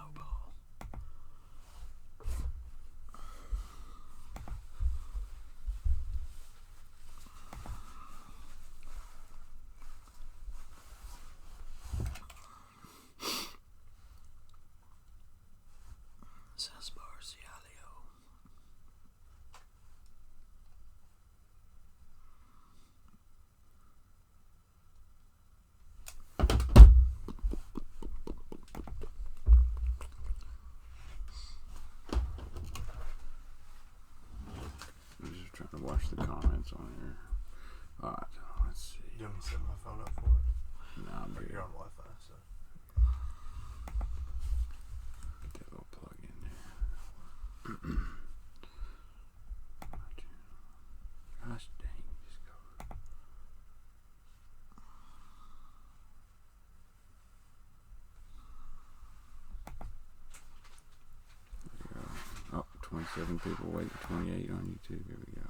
snowball. Trying to watch the comments on here. Alright, let's see. You want me to set my phone up for it? No, I'm good. You're on Wi-Fi, so. Get that little plug in there. Gosh dang, just go. There we go. Oh, 27 people waiting, 28 on YouTube. Here we go.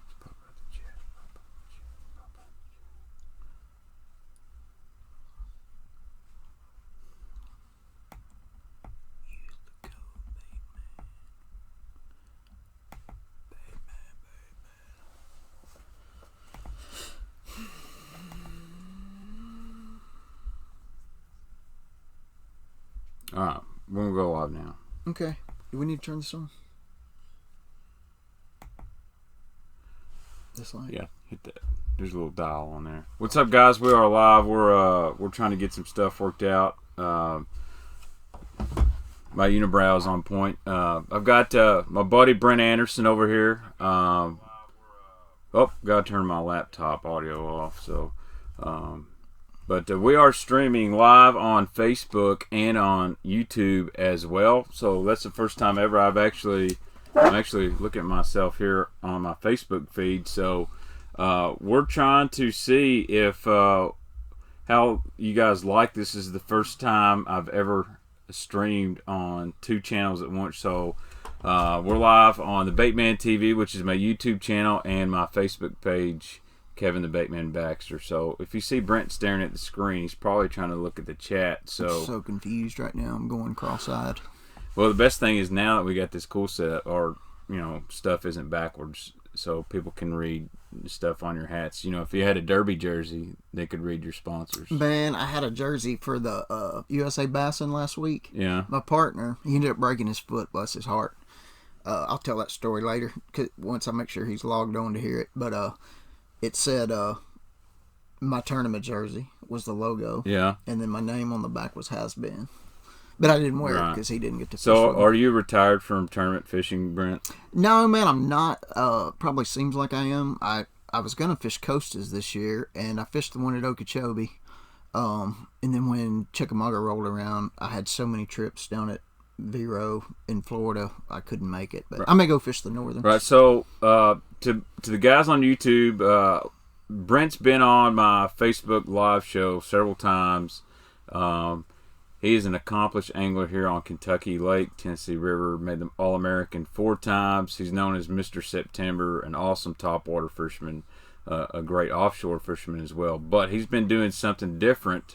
Let's pop out the chat. Pop out the chat. Pop out the chat. Use the code Baitman. Alright, we're gonna go live now. Okay. Do we need to turn this on? This light? Yeah, hit that. There's a little dial on there. What's up, guys? We are live. We're trying to get some stuff worked out. My unibrow is on point. I've got my buddy Brent Anderson over here. Oh, gotta turn my laptop audio off. So, but we are streaming live on Facebook and on YouTube as well. So that's the first time ever I'm actually looking at myself here on my Facebook feed. So we're trying to see if how you guys like this. This is the first time I've ever streamed on two channels at once. So we're live on the Baitman TV, which is my YouTube channel, and my Facebook page, Kevin the Baitman Baxter. So if you see Brent staring at the screen, he's probably trying to look at the chat. I'm so confused right now. I'm going cross-eyed. Well, the best thing is now that we got this cool setup, our stuff isn't backwards, so people can read stuff on your hats. If you had a Derby jersey, they could read your sponsors. Man, I had a jersey for the USA Bassin last week. Yeah. My partner, he ended up breaking his foot, bless his heart. I'll tell that story later, once I make sure he's logged on to hear it. But it said my tournament jersey was the logo. Yeah. And then my name on the back was Has Been. But I didn't wear it because he didn't get to fish. So, are you retired from tournament fishing, Brent? No, man, I'm not. Probably seems like I am. I was going to fish Costas this year, and I fished the one at Okeechobee. And then when Chickamauga rolled around, I had so many trips down at Vero in Florida, I couldn't make it. But I may go fish the northern. Right, so to the guys on YouTube, Brent's been on my Facebook live show several times. He is an accomplished angler here on Kentucky Lake, Tennessee River, made the All-American 4 times. He's known as Mr. September, an awesome topwater fisherman, a great offshore fisherman as well. But he's been doing something different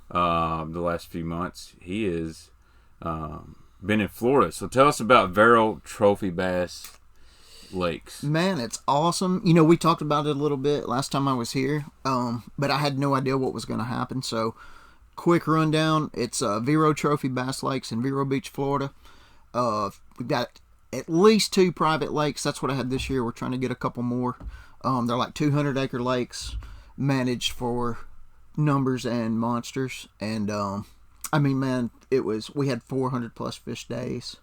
the last few months. He has been in Florida. So tell us about Vero Trophy Bass Lakes. Man, it's awesome. We talked about it a little bit last time I was here, but I had no idea what was going to happen, so... Quick rundown. It's Vero Trophy Bass Lakes in Vero Beach, Florida. We've got at least 2 private lakes. That's what I had this year. We're trying to get a couple more. They're like 200-acre lakes managed for numbers and monsters. And, man, we had 400-plus fish days.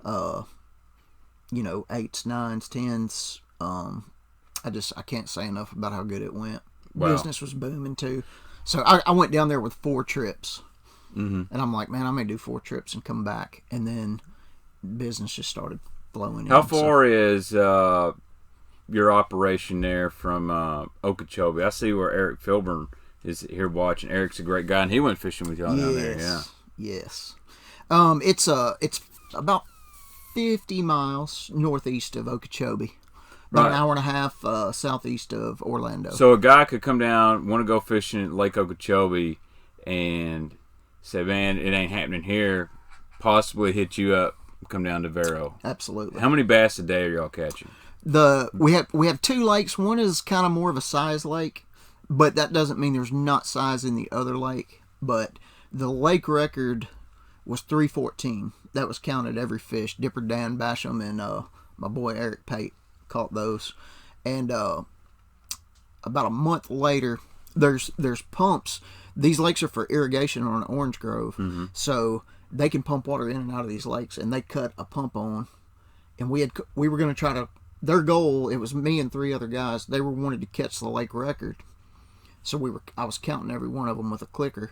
8s, 9s, 10s. I can't say enough about how good it went. Wow. Business was booming, too. So I went down there with 4 trips, and I'm like, man, I may do 4 trips and come back, and then business just started flowing. How far is your operation there from Okeechobee? I see where Eric Filburn is here watching. Eric's a great guy, and he went fishing with y'all down there. Yeah. Yes. It's about 50 miles northeast of Okeechobee. About an hour and a half southeast of Orlando. So a guy could come down, want to go fishing at Lake Okeechobee, and say, man, it ain't happening here. possibly hit you up, come down to Vero. Absolutely. How many bass a day are y'all catching? We have two lakes. One is kind of more of a size lake, but that doesn't mean there's not size in the other lake. But the lake record was 314. That was counted every fish. Dipper Dan Basham and my boy Eric Pate caught those. And about a month later, there's pumps. These lakes are for irrigation on Orange Grove, so they can pump water in and out of these lakes. And they cut a pump on, and we were going to try to. Their goal, it was me and 3 other guys. They wanted to catch the lake record, so I was counting every one of them with a clicker,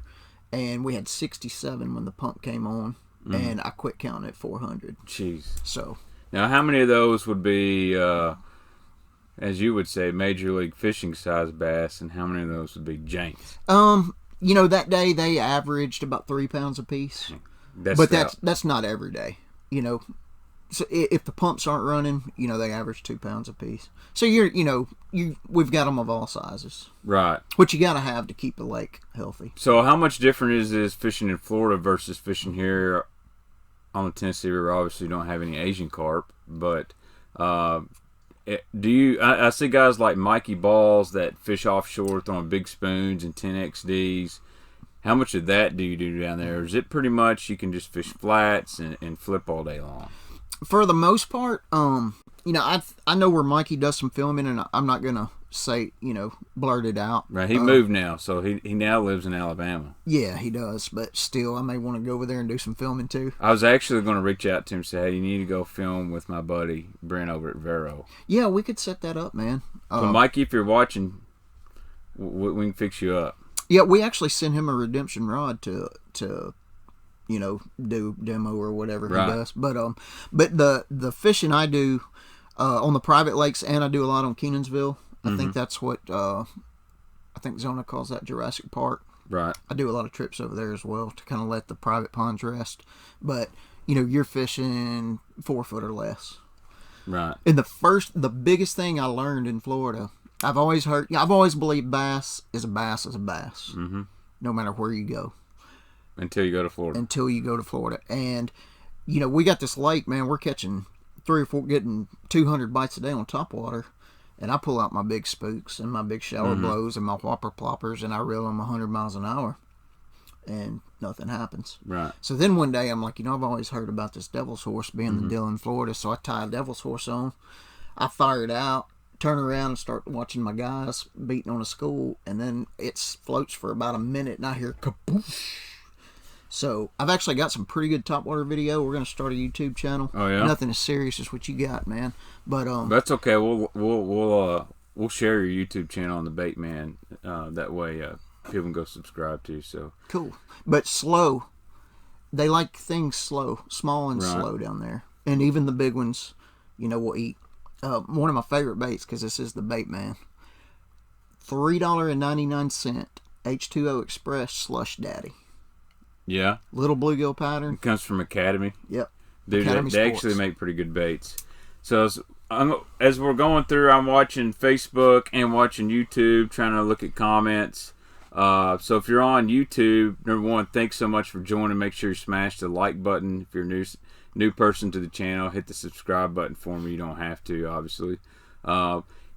and we had 67 when the pump came on, and I quit counting at 400. Jeez. So now, how many of those would be, as you would say, major league fishing size bass, and how many of those would be Jaints? That day they averaged about 3 pounds a piece, but that's not every day. So if the pumps aren't running, they average 2 pounds a piece. So we've got them of all sizes, right? Which you got to have to keep the lake healthy. So how much different is this fishing in Florida versus fishing here on the Tennessee River? Obviously, you don't have any Asian carp, but do you? I see guys like Mikey Balls that fish offshore throwing big spoons and 10XDs. How much of that do you do down there? Or is it pretty much you can just fish flats and flip all day long? For the most part, I know where Mikey does some filming, and I'm not gonna say, blurt it out. Right, he moved now, so he now lives in Alabama. Yeah, he does, but still, I may want to go over there and do some filming too. I was actually going to reach out to him and say, hey, you need to go film with my buddy Brent over at Vero. Yeah, we could set that up, man. So, Mikey, if you're watching, we can fix you up. Yeah, we actually sent him a redemption rod to do demo or whatever he does. But the fishing I do on the private lakes, and I do a lot on Kenansville. I think that's what I think Zona calls that Jurassic Park. Right. I do a lot of trips over there as well to kind of let the private ponds rest. But you're fishing 4 foot or less. Right. And the biggest thing I learned in Florida, I've always believed bass is a bass is a bass, no matter where you go. Until you go to Florida. And, we got this lake, man. We're catching 3 or 4, getting 200 bites a day on topwater. And I pull out my big spooks and my big shower blows and my whopper ploppers, and I reel them 100 miles an hour. And nothing happens. Right. So then one day I'm like, I've always heard about this devil's horse being the deal in Florida. So I tie a devil's horse on. I fire it out, turn around and start watching my guys beating on a school. And then it floats for about a minute and I hear kaboosh. So I've actually got some pretty good topwater video. We're going to start a YouTube channel. Oh yeah. Nothing as serious as what you got, man. But that's okay. We'll share your YouTube channel on the Baitman. That way people can go subscribe to. So cool. But slow. They like things slow, small and slow down there. And even the big ones, will eat. One of my favorite baits, because this is the Baitman. $3.99 H2O Express Slush Daddy. Yeah. Little bluegill pattern. It comes from Academy. Yep. Dude, they actually make pretty good baits. So as we're going through, I'm watching Facebook and watching YouTube, trying to look at comments. So if you're on YouTube, number one, thanks so much for joining. Make sure you smash the like button. If you're a new person to the channel, hit the subscribe button for me. You don't have to, obviously.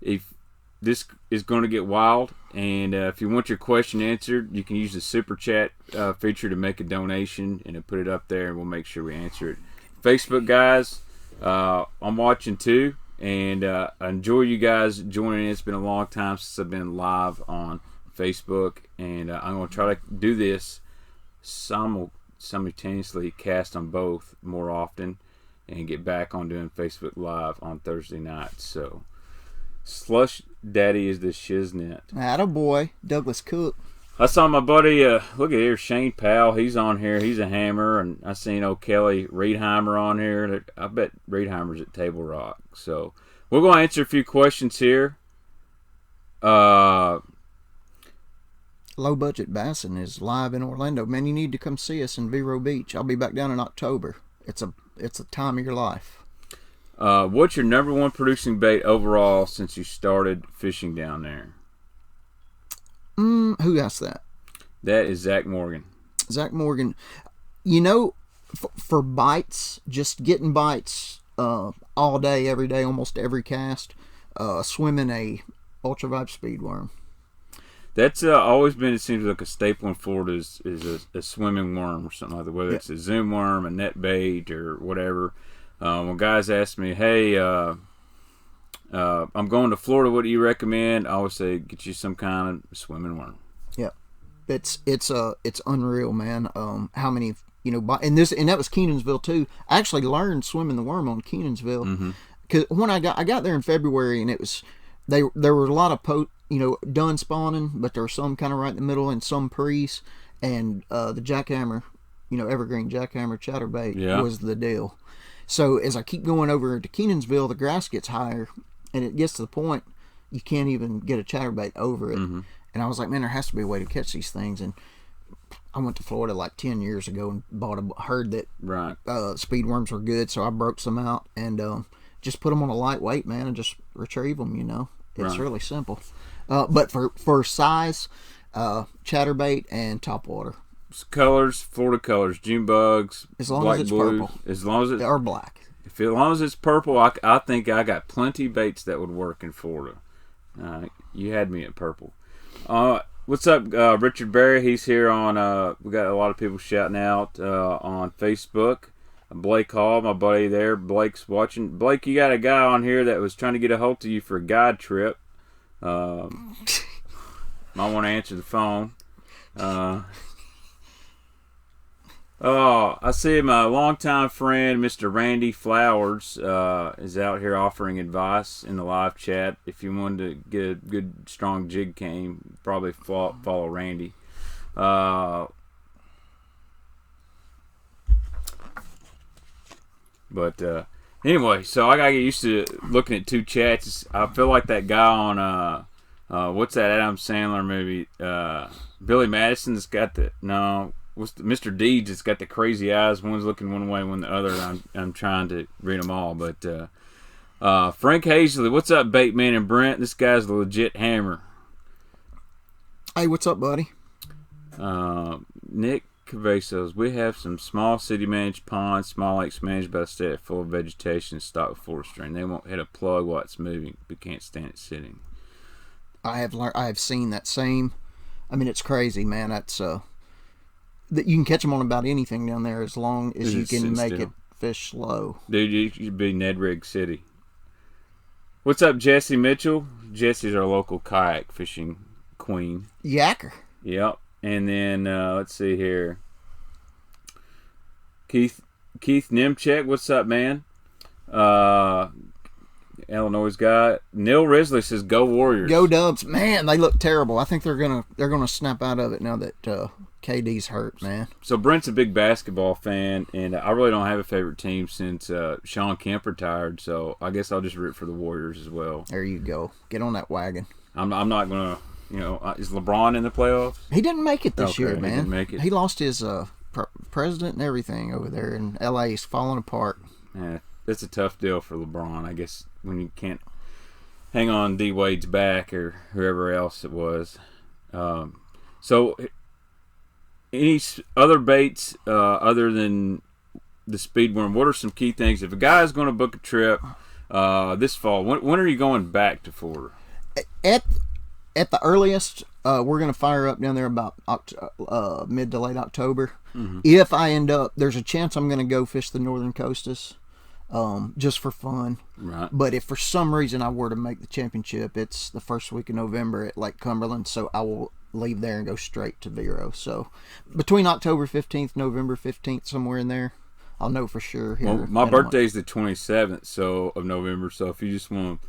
If this is going to get wild, and if you want your question answered, you can use the super chat feature to make a donation and put it up there, and we'll make sure we answer it. Facebook guys, I'm watching too, and I enjoy you guys joining. It's been a long time since I've been live on Facebook, and I'm going to try to do this simultaneously, cast on both more often, and get back on doing Facebook Live on Thursday nights. So Slush Daddy is the shiznit. Attaboy, Douglas Cook. I saw my buddy, look at here, Shane Powell. He's on here. He's a hammer. And I seen old Kelly Reedheimer on here. I bet Reedheimer's at Table Rock. So we're going to answer a few questions here. Low Budget Bassin is live in Orlando. Man, you need to come see us in Vero Beach. I'll be back down in October. It's a time of your life. What's your number one producing bait overall since you started fishing down there? Who asked that? That is Zach Morgan. Zach Morgan. For bites, just getting bites all day, every day, almost every cast, swimming a ultralight speed worm. That's always been, it seems like a staple in Florida is a swimming worm or something like that, whether it's a zoom worm, a net bait, or whatever. When guys ask me, hey, I'm going to Florida, what do you recommend? I always say, get you some kind of swimming worm. Yeah, it's unreal, man. How many, and that was Kenansville too. I actually learned swimming the worm on Kenansville, because when I got there in February, and it was there were a lot of done spawning, but there were some kind of right in the middle and some pre's, and the jackhammer, evergreen jackhammer chatterbait was the deal. So as I keep going over to Kenansville, the grass gets higher, and it gets to the point you can't even get a chatterbait over it. And I was like, man, there has to be a way to catch these things. And I went to Florida like 10 years ago and heard that speed worms were good, so I broke some out and just put them on a lightweight, man, and just retrieve them. It's really simple. But for size, chatterbait and topwater. Colors, Florida colors, June bugs, as long black, as it's blue, purple, as long as it's or black. As long as it's purple, I think I got plenty baits that would work in Florida. You had me at purple. What's up, Richard Berry? He's here on. We got a lot of people shouting out on Facebook. Blake Hall, my buddy there. Blake's watching. Blake, you got a guy on here that was trying to get a hold of you for a guide trip. Might want to answer the phone. I see my longtime friend, Mr. Randy Flowers, is out here offering advice in the live chat. If you wanted to get a good, strong jig game, probably follow Randy. But anyway, so I got to get used to looking at two chats. I feel like that guy on, what's that Adam Sandler movie? Billy Madison's got Mr. Deeds has got the crazy eyes. One's looking one way, one the other. I'm trying to read them all. But Frank Hazley, what's up, Baitman and Brent? This guy's the legit hammer. Hey, what's up, buddy? Nick Cavazos, we have some small city-managed ponds, small lakes managed by the state full of vegetation stocked with forestry. They won't hit a plug while it's moving, but can't stand it sitting. I have seen that same. I mean, it's crazy, man. That's that you can catch them on about anything down there as long as you can make it fish slow. Dude, you should be Ned Rig City. What's up, Jesse Mitchell? Jesse's our local kayak fishing queen. Yacker. Yep. And then let's see here. Keith Nimchek, what's up, man? Illinois guy. Neil Risley says, "Go Warriors." Go Dubs. Man, they look terrible. I think they're gonna snap out of it now that KD's hurt, man. So Brent's a big basketball fan, and I really don't have a favorite team since Sean Kemp retired. So I guess I'll just root for the Warriors as well. There you go. Get on that wagon. I'm not gonna. Is LeBron in the playoffs? He didn't make it this year, man. He didn't make it. He lost his president and everything over there, and LA is falling apart. Yeah, it's a tough deal for LeBron, I guess, when you can't hang on D Wade's back or whoever else it was. So, any other baits other than the speedworm? What are some key things if a guy is going to book a trip this fall? When are you going back to Florida? At the earliest, we're going to fire up down there about mid to late October. Mm-hmm. If I end up, there's a chance I'm going to go fish the northern coastas just for fun. Right. But if for some reason I were to make the championship, it's the first week of November at Lake Cumberland, so I will leave there and go straight to Vero. So between October 15th, November 15th, somewhere in there, I'll know for sure. Well, my birthday's the 27th of November, so if you just want to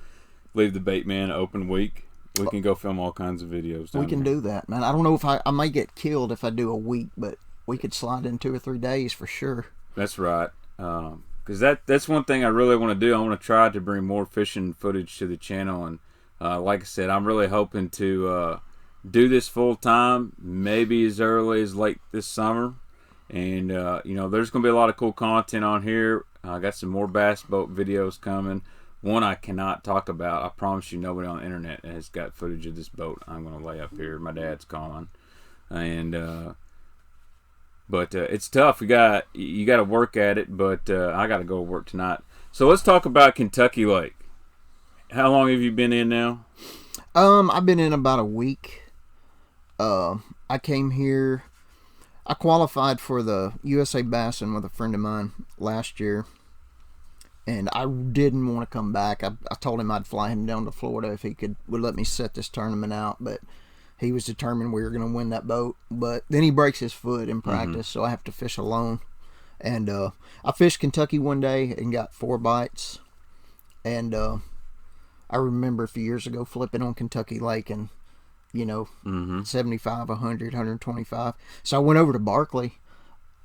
leave the Baitman open week, we can go film all kinds of videos. We can do that, man. I don't know if I may get killed if I do a week, but we could slide in 2 or 3 days for sure. That's right. Because that's one thing I really want to do. I want to try to bring more fishing footage to the channel. And like I said, I'm really hoping to do this full time, maybe as early as late this summer. And, there's going to be a lot of cool content on here. I got some more bass boat videos coming. One I cannot talk about. I promise you nobody on the internet has got footage of this boat I'm going to lay up here. My dad's calling. And But it's tough. You got to work at it. But I got to go to work tonight. So let's talk about Kentucky Lake. How long have you been in now? I've been in about a week. I came here. I qualified for the USA Bassin with a friend of mine last year, and I didn't want to come back. I told him I'd fly him down to Florida if he would let me set this tournament out, but he was determined we were going to win that boat. But then he breaks his foot in practice, so I have to fish alone. And I fished Kentucky one day and got 4 bites. And I remember a few years ago flipping on Kentucky Lake and, 75, 100, 125. So I went over to Barkley.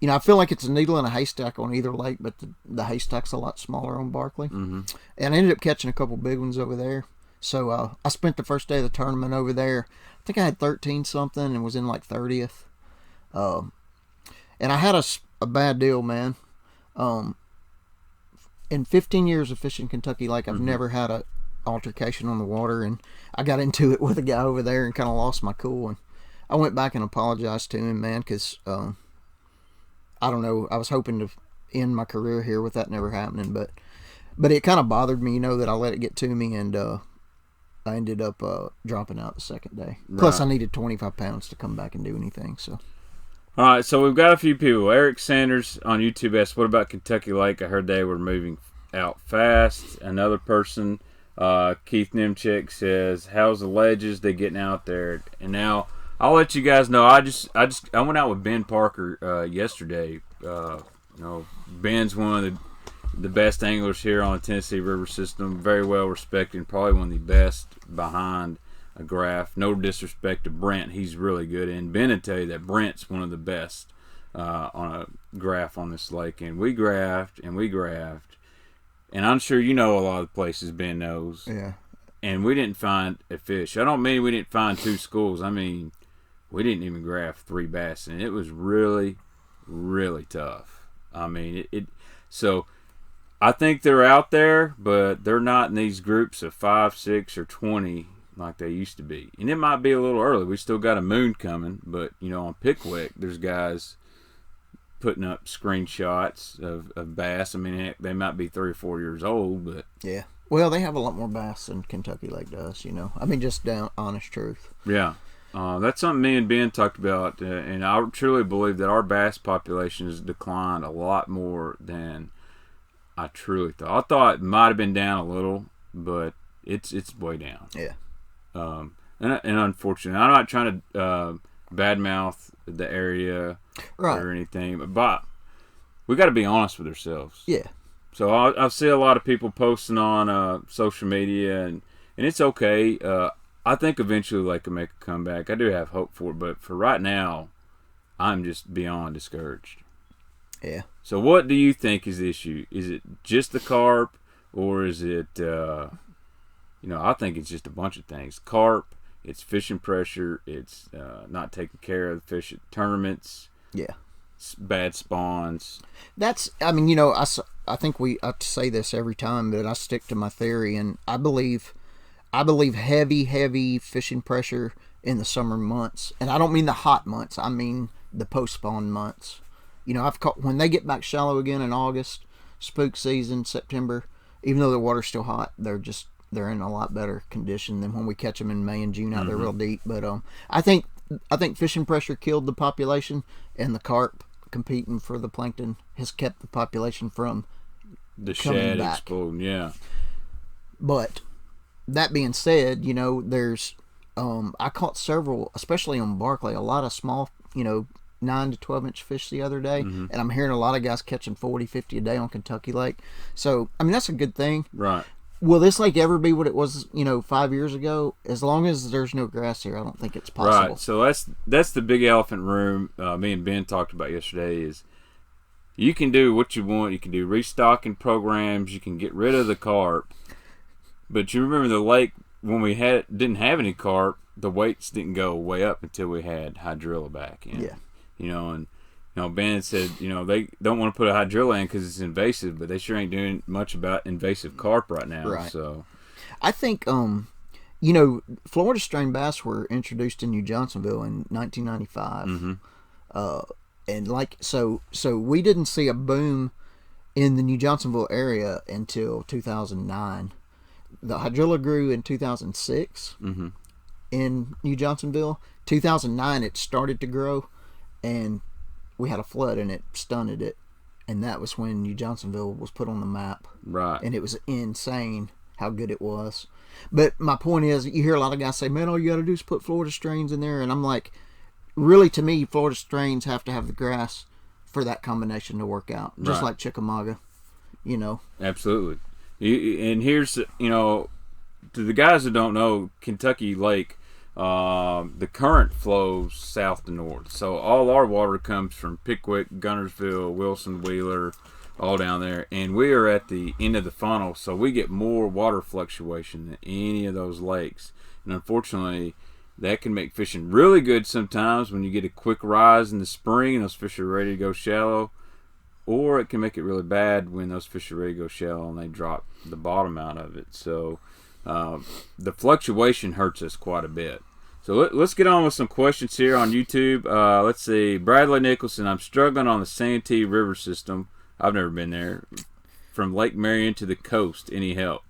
I feel like it's a needle in a haystack on either lake, but the haystack's a lot smaller on Barkley. And I ended up catching a couple big ones over there. So I spent the first day of the tournament over there. I think I had 13 something and was in like 30th. And I had a bad deal, man. In 15 years of fishing Kentucky Lake, I've never had a altercation on the water, and I got into it with a guy over there and kind of lost my cool. And I went back and apologized to him, man, because I don't know. I was hoping to end my career here with that never happening, but it kind of bothered me, that I let it get to me, and I ended up dropping out the second day. Right. Plus, I needed 25 pounds to come back and do anything. So, all right. So we've got a few people. Eric Sanders on YouTube asked, "What about Kentucky Lake? I heard they were moving out fast." Another person, Keith Nimchek, says, "How's the ledges? They getting out there?" And now I'll let you guys know. I went out with Ben Parker yesterday. Ben's one of the best anglers here on the Tennessee River system. Very well respected. Probably one of the best behind a graph. No disrespect to Brent. He's really good. And Ben will tell you that Brent's one of the best on a graph on this lake. And we graphed. And I'm sure you know a lot of the places Ben knows. Yeah. And we didn't find a fish. I don't mean we didn't find 2 schools. I mean, we didn't even graph 3 bass. And it was really, really tough. I mean, so I think they're out there, but they're not in these groups of 5, 6, or 20 like they used to be. And it might be a little early. We still got a moon coming, but, on Pickwick, there's guys putting up screenshots of bass. I mean, heck, they might be 3 or 4 years old, but... Yeah. Well, they have a lot more bass than Kentucky Lake does, I mean, just down honest truth. Yeah. That's something me and Ben talked about, and I truly believe that our bass population has declined a lot more than I truly thought. I thought it might have been down a little, but it's way down. Yeah. And unfortunately, I'm not trying to badmouth the area or anything, but we got to be honest with ourselves. Yeah. So I see a lot of people posting on social media, and it's okay. I think eventually they can make a comeback. I do have hope for it, but for right now, I'm just beyond discouraged. Yeah. So what do you think is the issue? Is it just the carp, or is it, I think it's just a bunch of things. Carp, it's fishing pressure, it's not taking care of the fish at tournaments. Yeah. Bad spawns. That's, I mean, I think I say this every time, but I stick to my theory, and I believe heavy fishing pressure in the summer months. And I don't mean the hot months. I mean the post-spawn months. I've caught, when they get back shallow again in August, spook season, September, even though the water's still hot, they're in a lot better condition than when we catch them in May and June out there real deep. But I think fishing pressure killed the population, and the carp competing for the plankton has kept the population from the coming shad back. exploding. Yeah. But that being said, there's I caught several, especially on Barkley, a lot of small, 9 to 12 inch fish the other day, and I'm hearing a lot of guys catching 40, 50 a day on Kentucky Lake. So, I mean, that's a good thing. Right. Will this lake ever be what it was, 5 years ago? As long as there's no grass here, I don't think it's possible. Right. So that's the big elephant room me and Ben talked about yesterday is you can do what you want. You can do restocking programs. You can get rid of the carp. But you remember the lake, when we didn't have any carp, the weights didn't go way up until we had hydrilla back in. Yeah. Ben said, they don't want to put a hydrilla in because it's invasive, but they sure ain't doing much about invasive carp right now. Right. So I think, Florida strain bass were introduced in New Johnsonville in 1995. and like so we didn't see a boom in the New Johnsonville area until 2009. The hydrilla grew in 2006 in New Johnsonville. 2009 it started to grow, and we had a flood and it stunted it, and that was when New Johnsonville was put on the map. Right. And it was insane how good it was. But my point is, you hear a lot of guys say, man, all you got to do is put Florida strains in there. And I'm like, really, to me, Florida strains have to have the grass for that combination to work out. Just like Chickamauga, you know. Absolutely. And here's, you know, to the guys that don't know, Kentucky Lake, the current flows south to north. So all our water comes from Pickwick, Gunnersville, Wilson, Wheeler, all down there, and we are at the end of the funnel, so we get more water fluctuation than any of those lakes. And unfortunately, that can make fishing really good sometimes when you get a quick rise in the spring and those fish are ready to go shallow, or it can make it really bad when those fish are ready to go shallow and they drop the bottom out of it. So the fluctuation hurts us quite a bit. So let's get on with some questions here on YouTube. Let's see. Bradley Nicholson, I'm struggling on the Santee River system. I've never been there. From Lake Marion to the coast. Any help?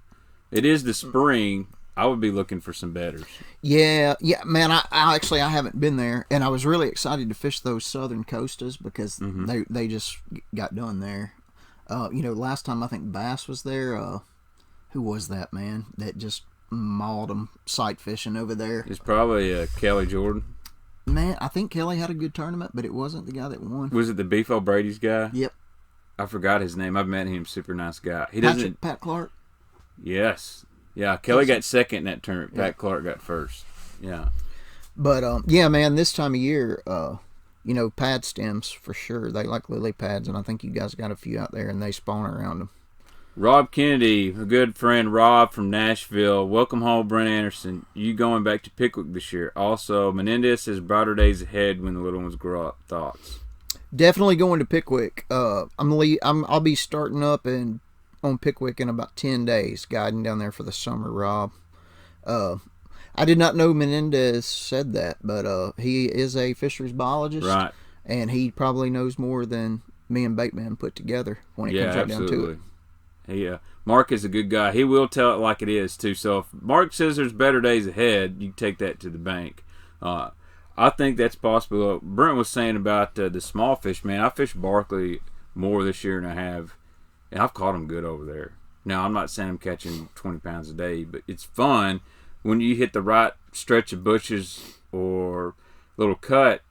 It is the spring. I would be looking for some betters. Yeah, man. I actually haven't been there, and I was really excited to fish those southern coastas because they just got done there. You know, last time I think Bass was there. Who was that man that just mauled them sight fishing over there? It's probably Kelly Jordan. Man, I think Kelly had a good tournament, but it wasn't the guy that won. Was it the Beef O'Brady's guy? Yep. I forgot his name. I've met him. Super nice guy. He doesn't. Pat Clark. Yes. Yeah. Kelly got second in that tournament. Pat Clark got first. Yeah. But yeah, man. This time of year, you know, pad stems for sure. They like lily pads, and I think you guys got a few out there, and they spawn around them. Rob Kennedy, a good friend, Rob from Nashville. Welcome home, Brent Anderson. You going back to Pickwick this year? Also, Menendez says brighter days ahead when the little ones grow up. Thoughts? Definitely going to Pickwick. I'll be starting up on Pickwick in about 10 days, guiding down there for the summer, Rob. I did not know Menendez said that, but he is a fisheries biologist. Right. And he probably knows more than me and Baitman put together when it comes right down to it. Yeah, Mark is a good guy. He will tell it like it is, too. So if Mark says there's better days ahead, you take that to the bank. I think that's possible. Brent was saying about the small fish, man. I fished Barkley more this year than I have, and I've caught them good over there. Now, I'm not saying I'm catching 20 pounds a day, but it's fun when you hit the right stretch of bushes or little cut,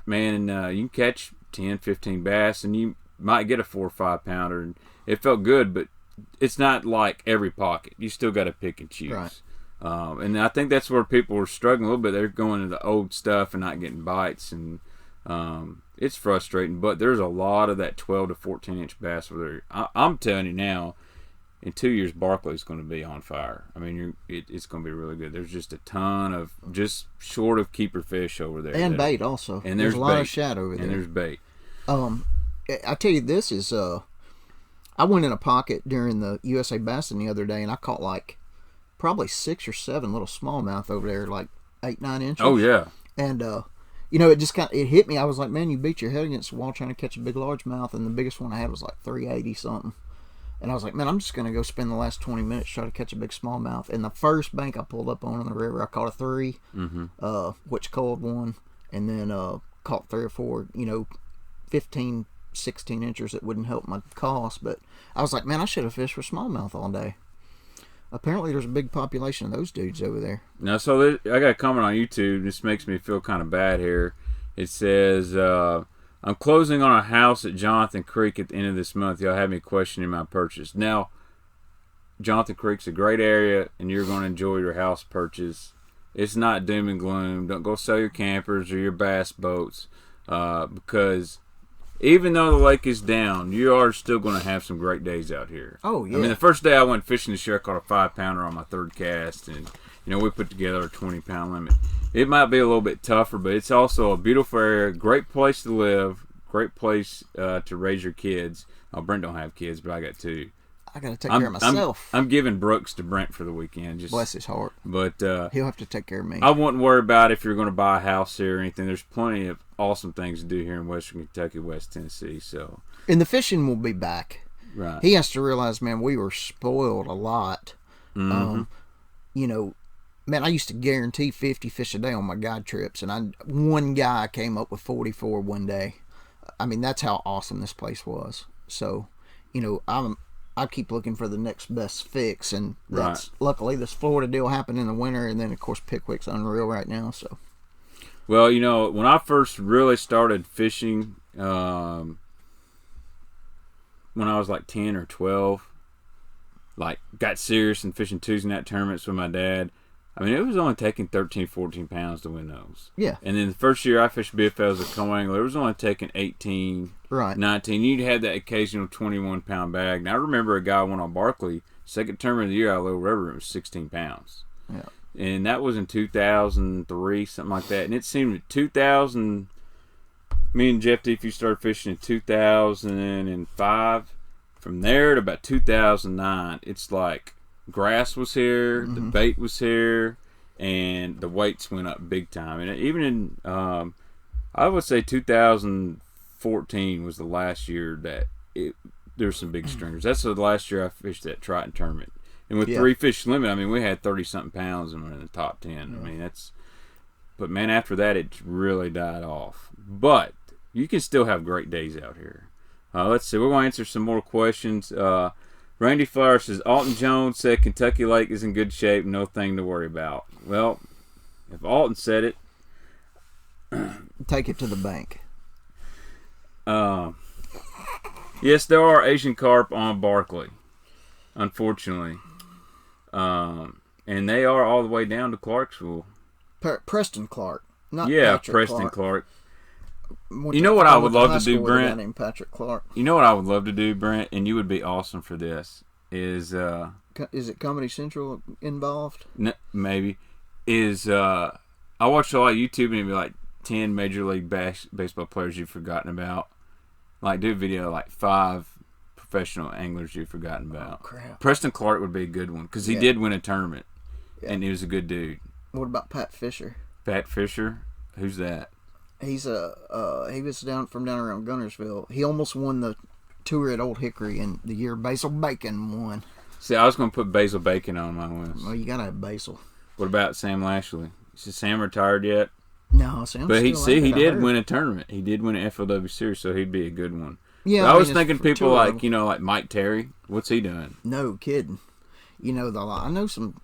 man, and you can catch 10, 15 bass, and you might get a 4 or 5 pounder, and it felt good, but it's not like every pocket. You still got to pick and choose. Right. And I think that's where people are struggling a little bit. They're going to the old stuff and not getting bites, and it's frustrating. But there's a lot of that 12 to 14-inch bass over there. I'm telling you now, in 2 years, Barkley's going to be on fire. I mean, it's going to be really good. There's just a ton of just short of keeper fish over there. And bait also. And there's a lot of shad over there. And there's bait. I tell you, this is... I went in a pocket during the USA Bassin the other day, and I caught like probably 6 or 7 little smallmouth over there, like 8, 9 inches. Oh yeah. And you know, it just it hit me. I was like, man, you beat your head against the wall trying to catch a big largemouth, and the biggest one I had was like 380 something. And I was like, man, I'm just gonna go spend the last 20 minutes trying to catch a big smallmouth. And the first bank I pulled up on the river, I caught a 3, which called one, and then caught 3 or 4, you know, 15, 16 inches that wouldn't help my cost. But I was like, man, I should have fished for smallmouth all day. Apparently there's a big population of those dudes over there. Now, so I got a comment on YouTube. This makes me feel kind of bad here. It says, I'm closing on a house at Jonathan Creek at the end of this month. Y'all have me questioning my purchase. Now, Jonathan Creek's a great area, and you're going to enjoy your house purchase. It's not doom and gloom. Don't go sell your campers or your bass boats, because even though the lake is down, you are still going to have some great days out here. Oh, yeah. I mean, the first day I went fishing this year, I caught a 5-pounder on my 3rd cast, and, you know, we put together a 20-pound limit. It might be a little bit tougher, but it's also a beautiful area, great place to live, great place to raise your kids. Oh, Brent don't have kids, but I got 2. I got to take care of myself. I'm giving Brooks to Brent for the weekend. Just bless his heart. But He'll have to take care of me. I wouldn't worry about if you're going to buy a house here or anything. There's plenty of awesome things to do here in Western Kentucky, West Tennessee. So, and the fishing will be back. Right. He has to realize, man, we were spoiled a lot. Mm-hmm. You know, man, I used to guarantee 50 fish a day on my guide trips, and one guy came up with 44 one day. I mean, that's how awesome this place was. So, you know, I keep looking for the next best fix, and that's luckily this Florida deal happened in the winter, and then of course Pickwick's unreal right now. So, well, you know, when I first really started fishing, when I was like 10 or 12, like got serious and fishing Tuesday night tournaments with my dad. I mean, it was only taking 13, 14 pounds to win those. Yeah. And then the first year I fished BFL as a co-angler, it was only taking 18, 19. You'd have that occasional 21-pound bag. Now, I remember a guy went on Barkley, second tournament of the year out of Little River, it was 16 pounds. Yeah. And that was in 2003, something like that. And it seemed 2000, me and Jeff Deef started fishing in 2005. From there to about 2009, it's like grass was here, the bait was here, and the weights went up big time. And even in, I would say 2014 was the last year that there's some big stringers. That's the last year I fished that Triton tournament. And with 3 fish limit, I mean, we had 30-something pounds and we're in the top 10. I mean, but man, after that, it really died off. But you can still have great days out here. Let's see. We're going to answer some more questions. Randy Flower says, Alton Jones said Kentucky Lake is in good shape, no thing to worry about. Well, if Alton said it, take it to the bank. Yes, there are Asian carp on Barkley, unfortunately. And they are all the way down to Clarksville. Preston Clark, not Patrick Preston Clark. You know what I would love to do, Brent? Named Patrick Clark. You know what I would love to do, Brent, and you would be awesome for this. Is it Comedy Central involved? Maybe. I watch a lot of YouTube and it'd be like 10 Major League Baseball players you've forgotten about. Like, do a video like 5 professional anglers you've forgotten about. Oh, crap. Preston Clark would be a good one because he did win a tournament, and he was a good dude. What about Pat Fisher? Pat Fisher? Who's that? He's he was down around Gunnersville. He almost won the tour at Old Hickory in the year Basil Bacon won. See, I was going to put Basil Bacon on my list. Well, you gotta have Basil. What about Sam Lashley? Is Sam retired yet? No, Sam's but still he did win a tournament. He did win an FLW series, so he'd be a good one. Yeah, I was thinking people like like Mike Terry. What's he doing? No kidding. You know I know some.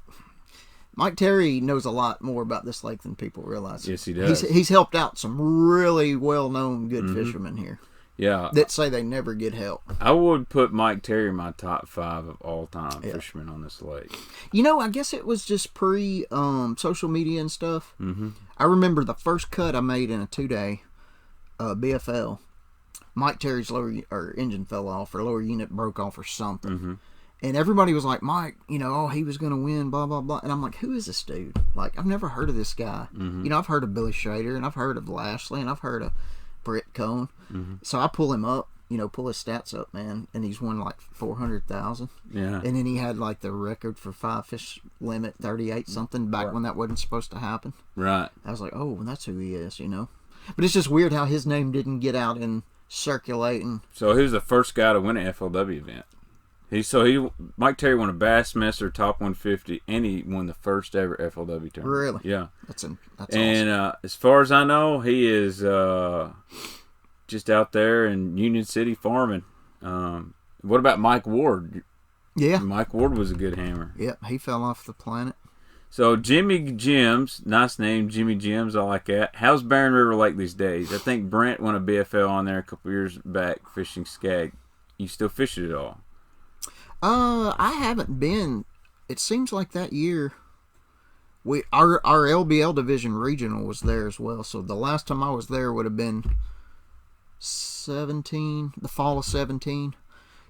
Mike Terry knows a lot more about this lake than people realize. Yes, he does. He's helped out some really well-known good fishermen here. Yeah. That say they never get help. I would put Mike Terry in my top 5 of all-time fishermen on this lake. You know, I guess it was just pre-social media and stuff. Mm-hmm. I remember the first cut I made in a 2-day BFL. Mike Terry's engine fell off, or lower unit broke off or something. Mm-hmm. And everybody was like, Mike, he was going to win, blah, blah, blah. And I'm like, who is this dude? Like, I've never heard of this guy. Mm-hmm. I've heard of Billy Schrader, and I've heard of Lashley, and I've heard of Brett Cohn. Mm-hmm. So I pull him up, pull his stats up, man, and he's won like 400,000. Yeah. And then he had like the record for 5 fish limit, 38 something, back when that wasn't supposed to happen. Right. I was like, oh, that's who he is, But it's just weird how his name didn't get out and circulating. So he was the first guy to win an FLW event. Mike Terry won a Bassmaster Top 150, and he won the first ever FLW tournament. Really? Yeah. That's awesome. And as far as I know, he is just out there in Union City farming. What about Mike Ward? Yeah. Mike Ward was a good hammer. Yep, he fell off the planet. So Jimmy Jims, nice name, Jimmy Jims, I like that. How's Barren River Lake these days? I think Brent won a BFL on there a couple years back fishing skag. You still fish it at all? I haven't been. It seems like that year our LBL division regional was there as well. So the last time I was there would have been the fall of 17.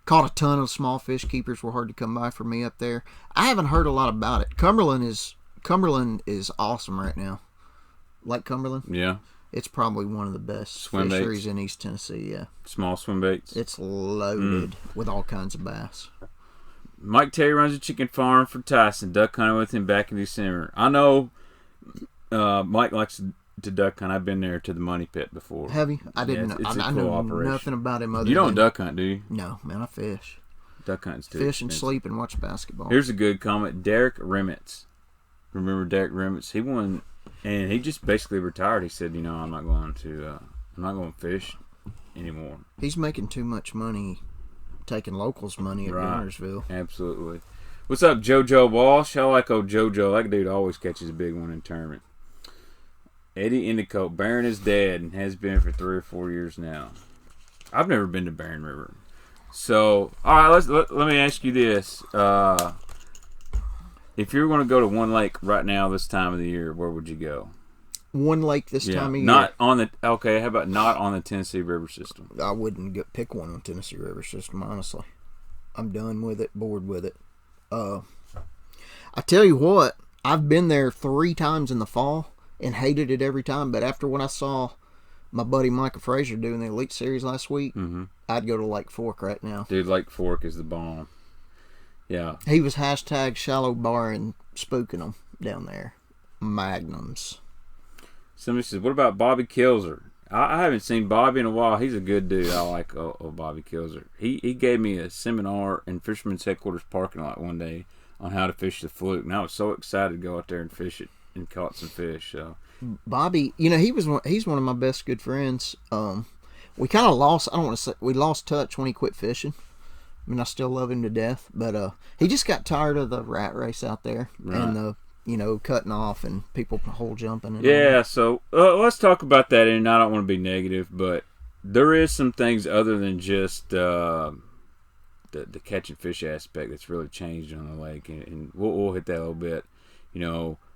Caught a ton of small fish. Keepers were hard to come by for me up there. I haven't heard a lot about it. Cumberland is awesome right now. Lake Cumberland? Yeah. It's probably one of the best fisheries in East Tennessee, yeah. Small swim baits. It's loaded with all kinds of bass. Mike Terry runs a chicken farm for Tyson. Duck hunting with him back in December. I know Mike likes to duck hunt. I've been there to the money pit before. Have you? I didn't know. It's a I cool know operation. nothing about him other You don't than... duck hunt, do you? No, man, I fish. Duck hunting's too Fish and expensive. sleep and watch basketball. Here's a good comment. Derek Rimmets. Remember Derek Rimmets? He won, and he just basically retired. He said, I'm not going to fish anymore. He's making too much money taking locals' money at Guntersville. Absolutely. What's up, JoJo Walsh? I like old JoJo. That dude always catches a big one in tournament. Eddie Indicoat. Barron is dead and has been for 3 or 4 years now. I've never been to Barron River. So, all right, let me ask you this. If you were going to go to one lake right now this time of the year, where would you go? One lake this time of year? Not on the... Okay, how about not on the Tennessee River system? I wouldn't pick one on Tennessee River system, honestly. I'm done with it, bored with it. I tell you what, I've been there 3 times in the fall and hated it every time, but after what I saw my buddy Micah Frazier doing the Elite Series last week, I'd go to Lake Fork right now. Dude, Lake Fork is the bomb. Yeah. He was hashtag shallow bar and spooking them down there. Magnums. Somebody says, what about Bobby Kilzer? I haven't seen Bobby in a while. He's a good dude. I like Bobby Kilzer. He gave me a seminar in Fisherman's Headquarters parking lot one day on how to fish the fluke, and I was so excited to go out there and fish it and caught some fish. So Bobby, he's one of my best good friends. We kind of lost, I don't want to say, we lost touch when he quit fishing. I mean, I still love him to death, but he just got tired of the rat race out there and the cutting off and people hole jumping. And yeah, so let's talk about that. And I don't want to be negative, but there is some things other than just the catching fish aspect that's really changed on the lake, and we'll hit that a little bit.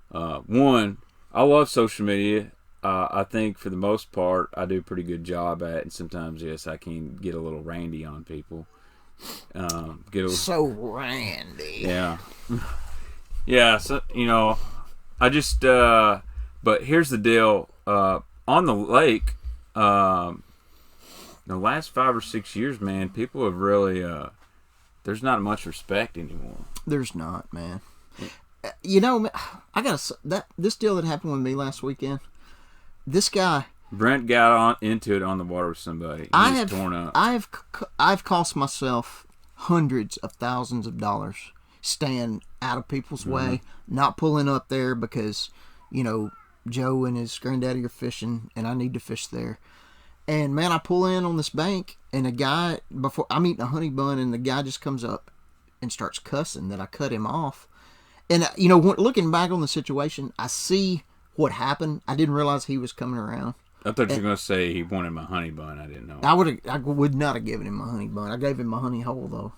One, I love social media. I think for the most part I do a pretty good job at it, and sometimes yes, I can get a little randy on people. So randy. Yeah. Yeah, so, I just, but here's the deal. On the lake, the last 5 or 6 years, man, people have really, there's not much respect anymore. There's not, man. I gotta, this deal that happened with me last weekend, this guy. Brent got into it on the water with somebody. He's torn up. I've cost myself hundreds of thousands of dollars staying out of people's way, not pulling up there because, Joe and his granddaddy are fishing and I need to fish there. And man, I pull in on this bank and a guy, before I'm eating a honey bun, and the guy just comes up and starts cussing that I cut him off. And, looking back on the situation, I see what happened. I didn't realize he was coming around. I thought you were going to say he wanted my honey bun. I didn't know. I would not have given him my honey bun. I gave him my honey hole, though.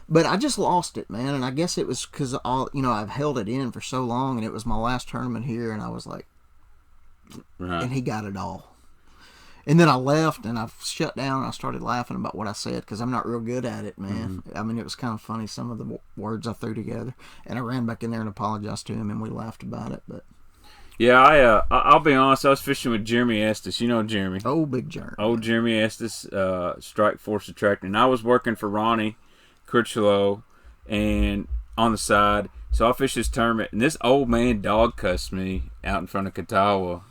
But I just lost it, man. And I guess it was because I've held it in for so long, and it was my last tournament here, and I was like, and he got it all. And then I left, and I shut down, and I started laughing about what I said because I'm not real good at it, man. I mean, it was kind of funny, some of the words I threw together. And I ran back in there and apologized to him, and we laughed about it. But yeah, I'll be honest. I was fishing with Jeremy Estes. You know Jeremy. Oh, big Jeremy. Old Jeremy Estes, Strike Force Attractor. And I was working for Ronnie Critchlow and on the side. So I fished this tournament, and this old man dog cussed me out in front of Catawba.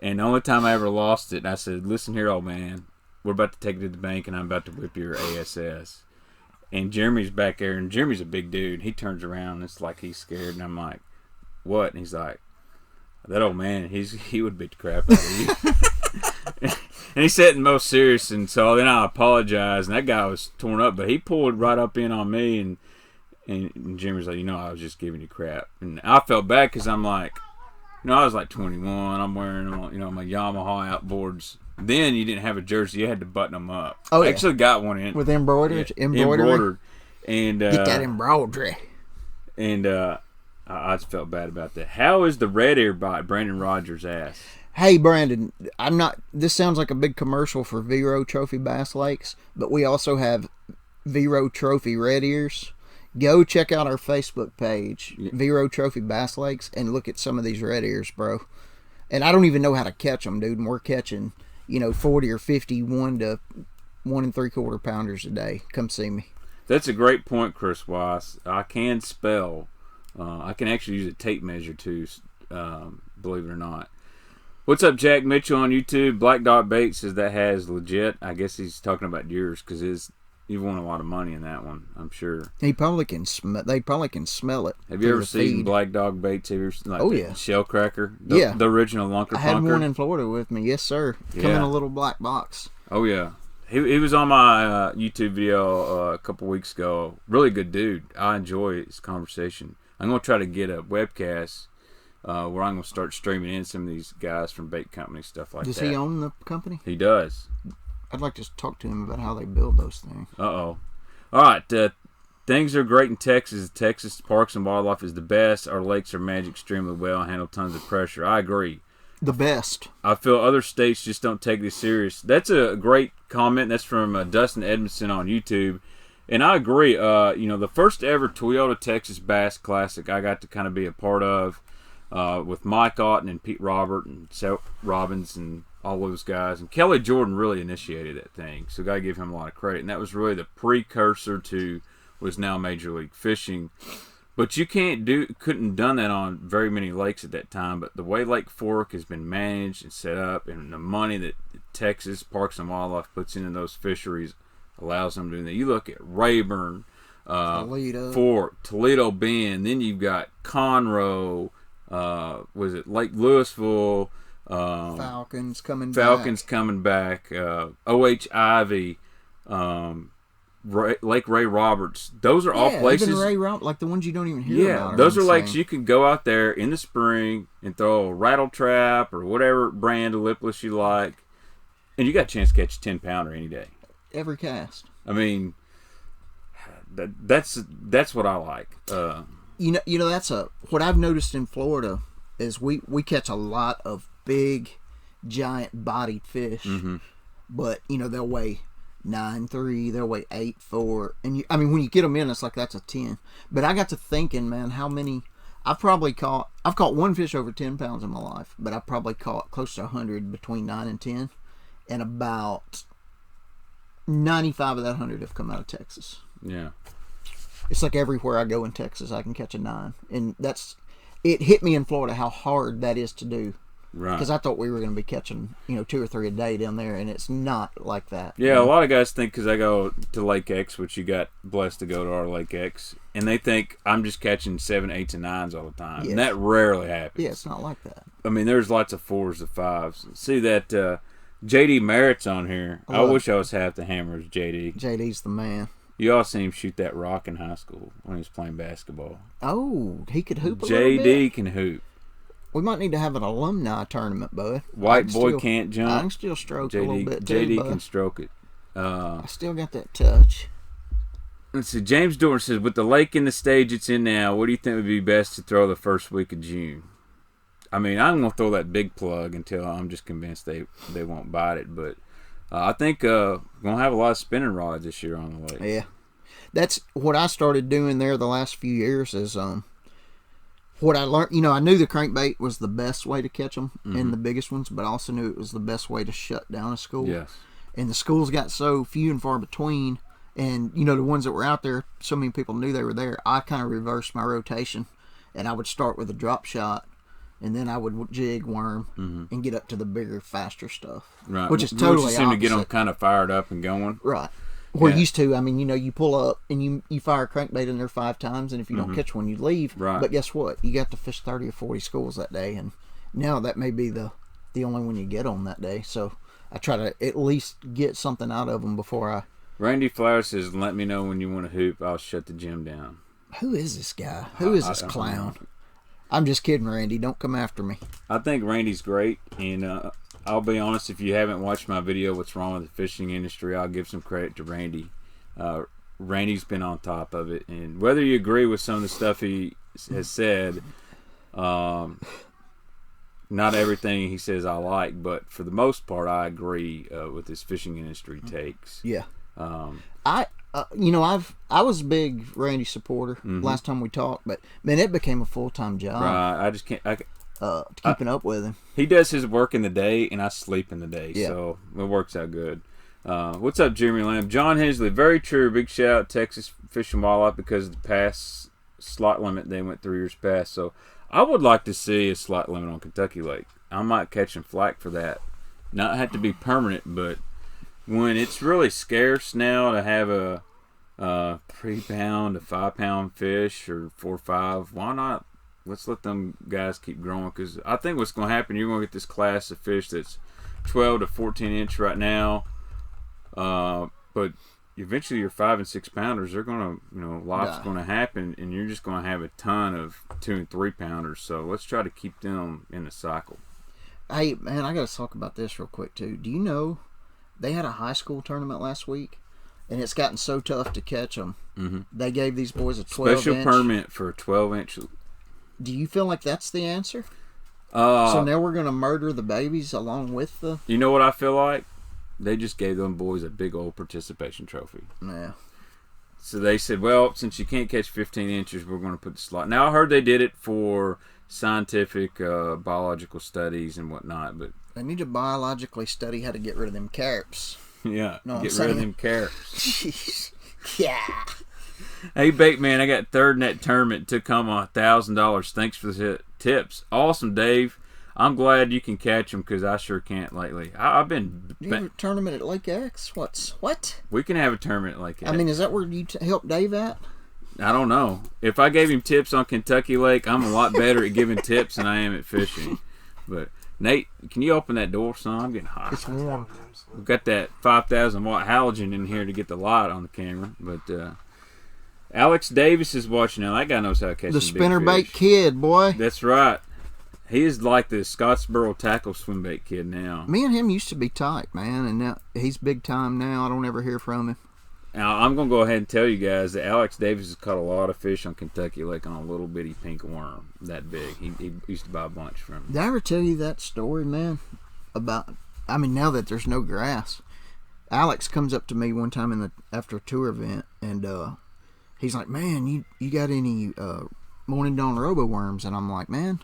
And the only time I ever lost it, I said, listen here, old man, we're about to take it to the bank, and I'm about to whip your ASS. And Jeremy's back there, and Jeremy's a big dude. He turns around, and it's like he's scared, and I'm like, what? And he's like, that old man, he would beat the crap out of you. And he said it most serious, and so then I apologized, and that guy was torn up, but he pulled right up in on me, and Jeremy's like, I was just giving you crap. And I felt bad because I'm like, I was like 21. I'm wearing, my Yamaha outboards. Then you didn't have a jersey. You had to button them up. Oh, I yeah. actually got one in. With embroidery? Embroidered. And, get that embroidery. And I just felt bad about that. How is the red ear bite Brandon Rogers asked? Hey, Brandon, this sounds like a big commercial for Vero Trophy Bass Lakes, but we also have Vero Trophy Red Ears. Go check out our Facebook page, Vero Trophy Bass Lakes, and look at some of these red ears, bro. And I don't even know how to catch them, dude. And we're catching, 40 or 50 1 to 1 3/4 pounders a day. Come see me. That's a great point, Chris Weiss. I can spell. I can actually use a tape measure too, believe it or not. What's up, Jack Mitchell on YouTube? Black Dot Bait says that has legit. I guess he's talking about yours because you've won a lot of money in that one, I'm sure. He probably can smell. They probably can smell it. Have you ever seen Black Dog Baits? Have you ever seen, like, oh yeah, Shell Cracker? Yeah, the original Lunker. I had one in Florida with me. Yes, sir. Come in a little black box. Oh yeah, he was on my YouTube video a couple weeks ago. Really good dude. I enjoy his conversation. I'm gonna try to get a webcast where I'm gonna start streaming in some of these guys from bait companies, stuff like that. Does he own the company? He does. I'd like to talk to him about how they build those things. All right. Things are great in Texas. Texas Parks and Wildlife is the best. Our lakes are managed extremely well and handle tons of pressure. I agree. The best. I feel other states just don't take this serious. That's a great comment. That's from Dustin Edmondson on YouTube. And I agree. The first ever Toyota Texas Bass Classic I got to kind of be a part of with Mike Otten and Pete Robert and Seth Robbins and all those guys. And Kelly Jordan really initiated that thing. So got to give him a lot of credit. And that was really the precursor to what's now Major League Fishing. But you couldn't done that on very many lakes at that time. But the way Lake Fork has been managed and set up, and the money that Texas Parks and Wildlife puts into those fisheries allows them to do that. You look at Rayburn, Fork, Toledo Bend, then you've got Conroe, was it Lake Louisville, Falcons coming back, O.H. Ivy, Lake Ray Roberts. Those are all places. Even Ray Roberts, like the ones you don't even hear about. Yeah, those are lakes you can go out there in the spring and throw a rattle trap or whatever brand of lipless you like, and you got a chance to catch a 10-pounder any day. Every cast. I mean, that's what I like. That's what I've noticed in Florida is we catch a lot of big, giant bodied fish, but they'll weigh 9.3, they'll weigh 8.4, and when you get them in, it's like that's a 10. But I got to thinking, man, how many I've caught one fish over 10 pounds in my life, but I've probably caught close to 100 between 9 and 10, and about 95 of that 100 have come out of Texas. Yeah. It's like everywhere I go in Texas, I can catch a 9. And it hit me in Florida how hard that is to do. Right. Because I thought we were going to be catching, 2 or 3 a day down there, and it's not like that. Yeah, a lot of guys think because I go to Lake X, which you got blessed to go to our Lake X, and they think I'm just catching 7, 8s, and 9s all the time. Yes. And that rarely happens. Yeah, it's not like that. There's lots of 4s and 5s. See that JD Merritt's on here. I wish I was half the hammer as JD. JD's the man. You all seen him shoot that rock in high school when he was playing basketball. Oh, he could hoop a little bit. JD can hoop. We might need to have an alumni tournament, bud. White boy can't jump. I can still stroke a little bit, too, JD bud. can stroke it. I still got that touch. Let's see. James Dorn says, with the lake in the stage it's in now, what do you think would be best to throw the first week of June? I'm going to throw that big plug until I'm just convinced they won't bite it. But I think we're going to have a lot of spinning rods this year on the lake. Yeah. That's what I started doing there the last few years is what I learned. I knew the crankbait was the best way to catch them and the biggest ones, but I also knew it was the best way to shut down a school. Yes. And the schools got so few and far between, and, the ones that were out there, so many people knew they were there. I kind of reversed my rotation, and I would start with a drop shot, and then I would jig, worm, and get up to the bigger, faster stuff. Right. Which is totally opposite. To get them opposite. kind of fired up and going. Right. We're used to, you pull up and you fire a crankbait in there 5 times, and if you don't catch one, you leave. Right. But guess what? You got to fish 30 or 40 schools that day, and now that may be the only one you get on that day. So I try to at least get something out of them before I... Randy Flowers says, let me know when you want to hoop. I'll shut the gym down. Who is this guy? Who is this clown? I'm just kidding, Randy. Don't come after me. I think Randy's great, and I'll be honest, if you haven't watched my video, What's Wrong with the Fishing Industry, I'll give some credit to Randy. Randy's been on top of it, and whether you agree with some of the stuff he has said, not everything he says I like, but for the most part, I agree with his fishing industry takes. Yeah. I was a big Randy supporter last time we talked, but man, it became a full-time job. Right. I just can't. Keeping up with him. He does his work in the day, and I sleep in the day, yeah. So it works out good. What's up, Jeremy Lamb? John Hensley, very true. Big shout out Texas Fish and Wildlife because of the past slot limit they went through years past. So I would like to see a slot limit on Kentucky Lake. I might catch some flack for that. Not have to be permanent, but when it's really scarce now to have a 3-pound to 5-pound fish or 4 or 5, why not? Let's let them guys keep growing, because I think what's going to happen, you're going to get this class of fish that's 12 to 14 inch right now, but eventually your 5 and 6 pounders, they're going to, life's going to happen, and you're just going to have a ton of 2 and 3 pounders. So let's try to keep them in the cycle. Hey, man, I got to talk about this real quick, too. Do you know they had a high school tournament last week, and it's gotten so tough to catch them. Mm-hmm. They gave these boys a 12-inch. Special permit for a 12-inch. Do you feel like that's the answer? So now we're going to murder the babies along with the... You know what I feel like? They just gave them boys a big old participation trophy. Yeah. So they said, well, since you can't catch 15 inches, we're going to put the slot. Now, I heard they did it for scientific biological studies and whatnot, but they need to biologically study how to get rid of them carps. Yeah, know get rid of them carrots. Jeez. Yeah. Hey, Baitman, I got third in that tournament. Took home $1,000. Thanks for the tips. Awesome, Dave. I'm glad you can catch them because I sure can't lately. I've been... Do you have a tournament at Lake X? What? We can have a tournament at Lake X. I mean, is that where you help Dave at? I don't know. If I gave him tips on Kentucky Lake, I'm a lot better at giving tips than I am at fishing. But, Nate, can you open that door, son? I'm getting hot. It's warm. We've got that 5,000 watt halogen in here to get the light on the camera. But Alex Davis is watching now. That guy knows how to catch the some big spinnerbait fish. kid, boy. That's right. He is like the Scottsboro tackle swimbait kid now. Me and him used to be tight, man, and now he's big time now. I don't ever hear from him. Now, I'm going to go ahead and tell you guys that Alex Davis has caught a lot of fish on Kentucky Lake on a little bitty pink worm that big. He used to buy a bunch from him. Did I ever tell you that story, man? About, I mean, now that there's no grass, Alex comes up to me one time after a tour event, and he's like, "Man, you got any morning dawn robo worms?" And I'm like, "Man,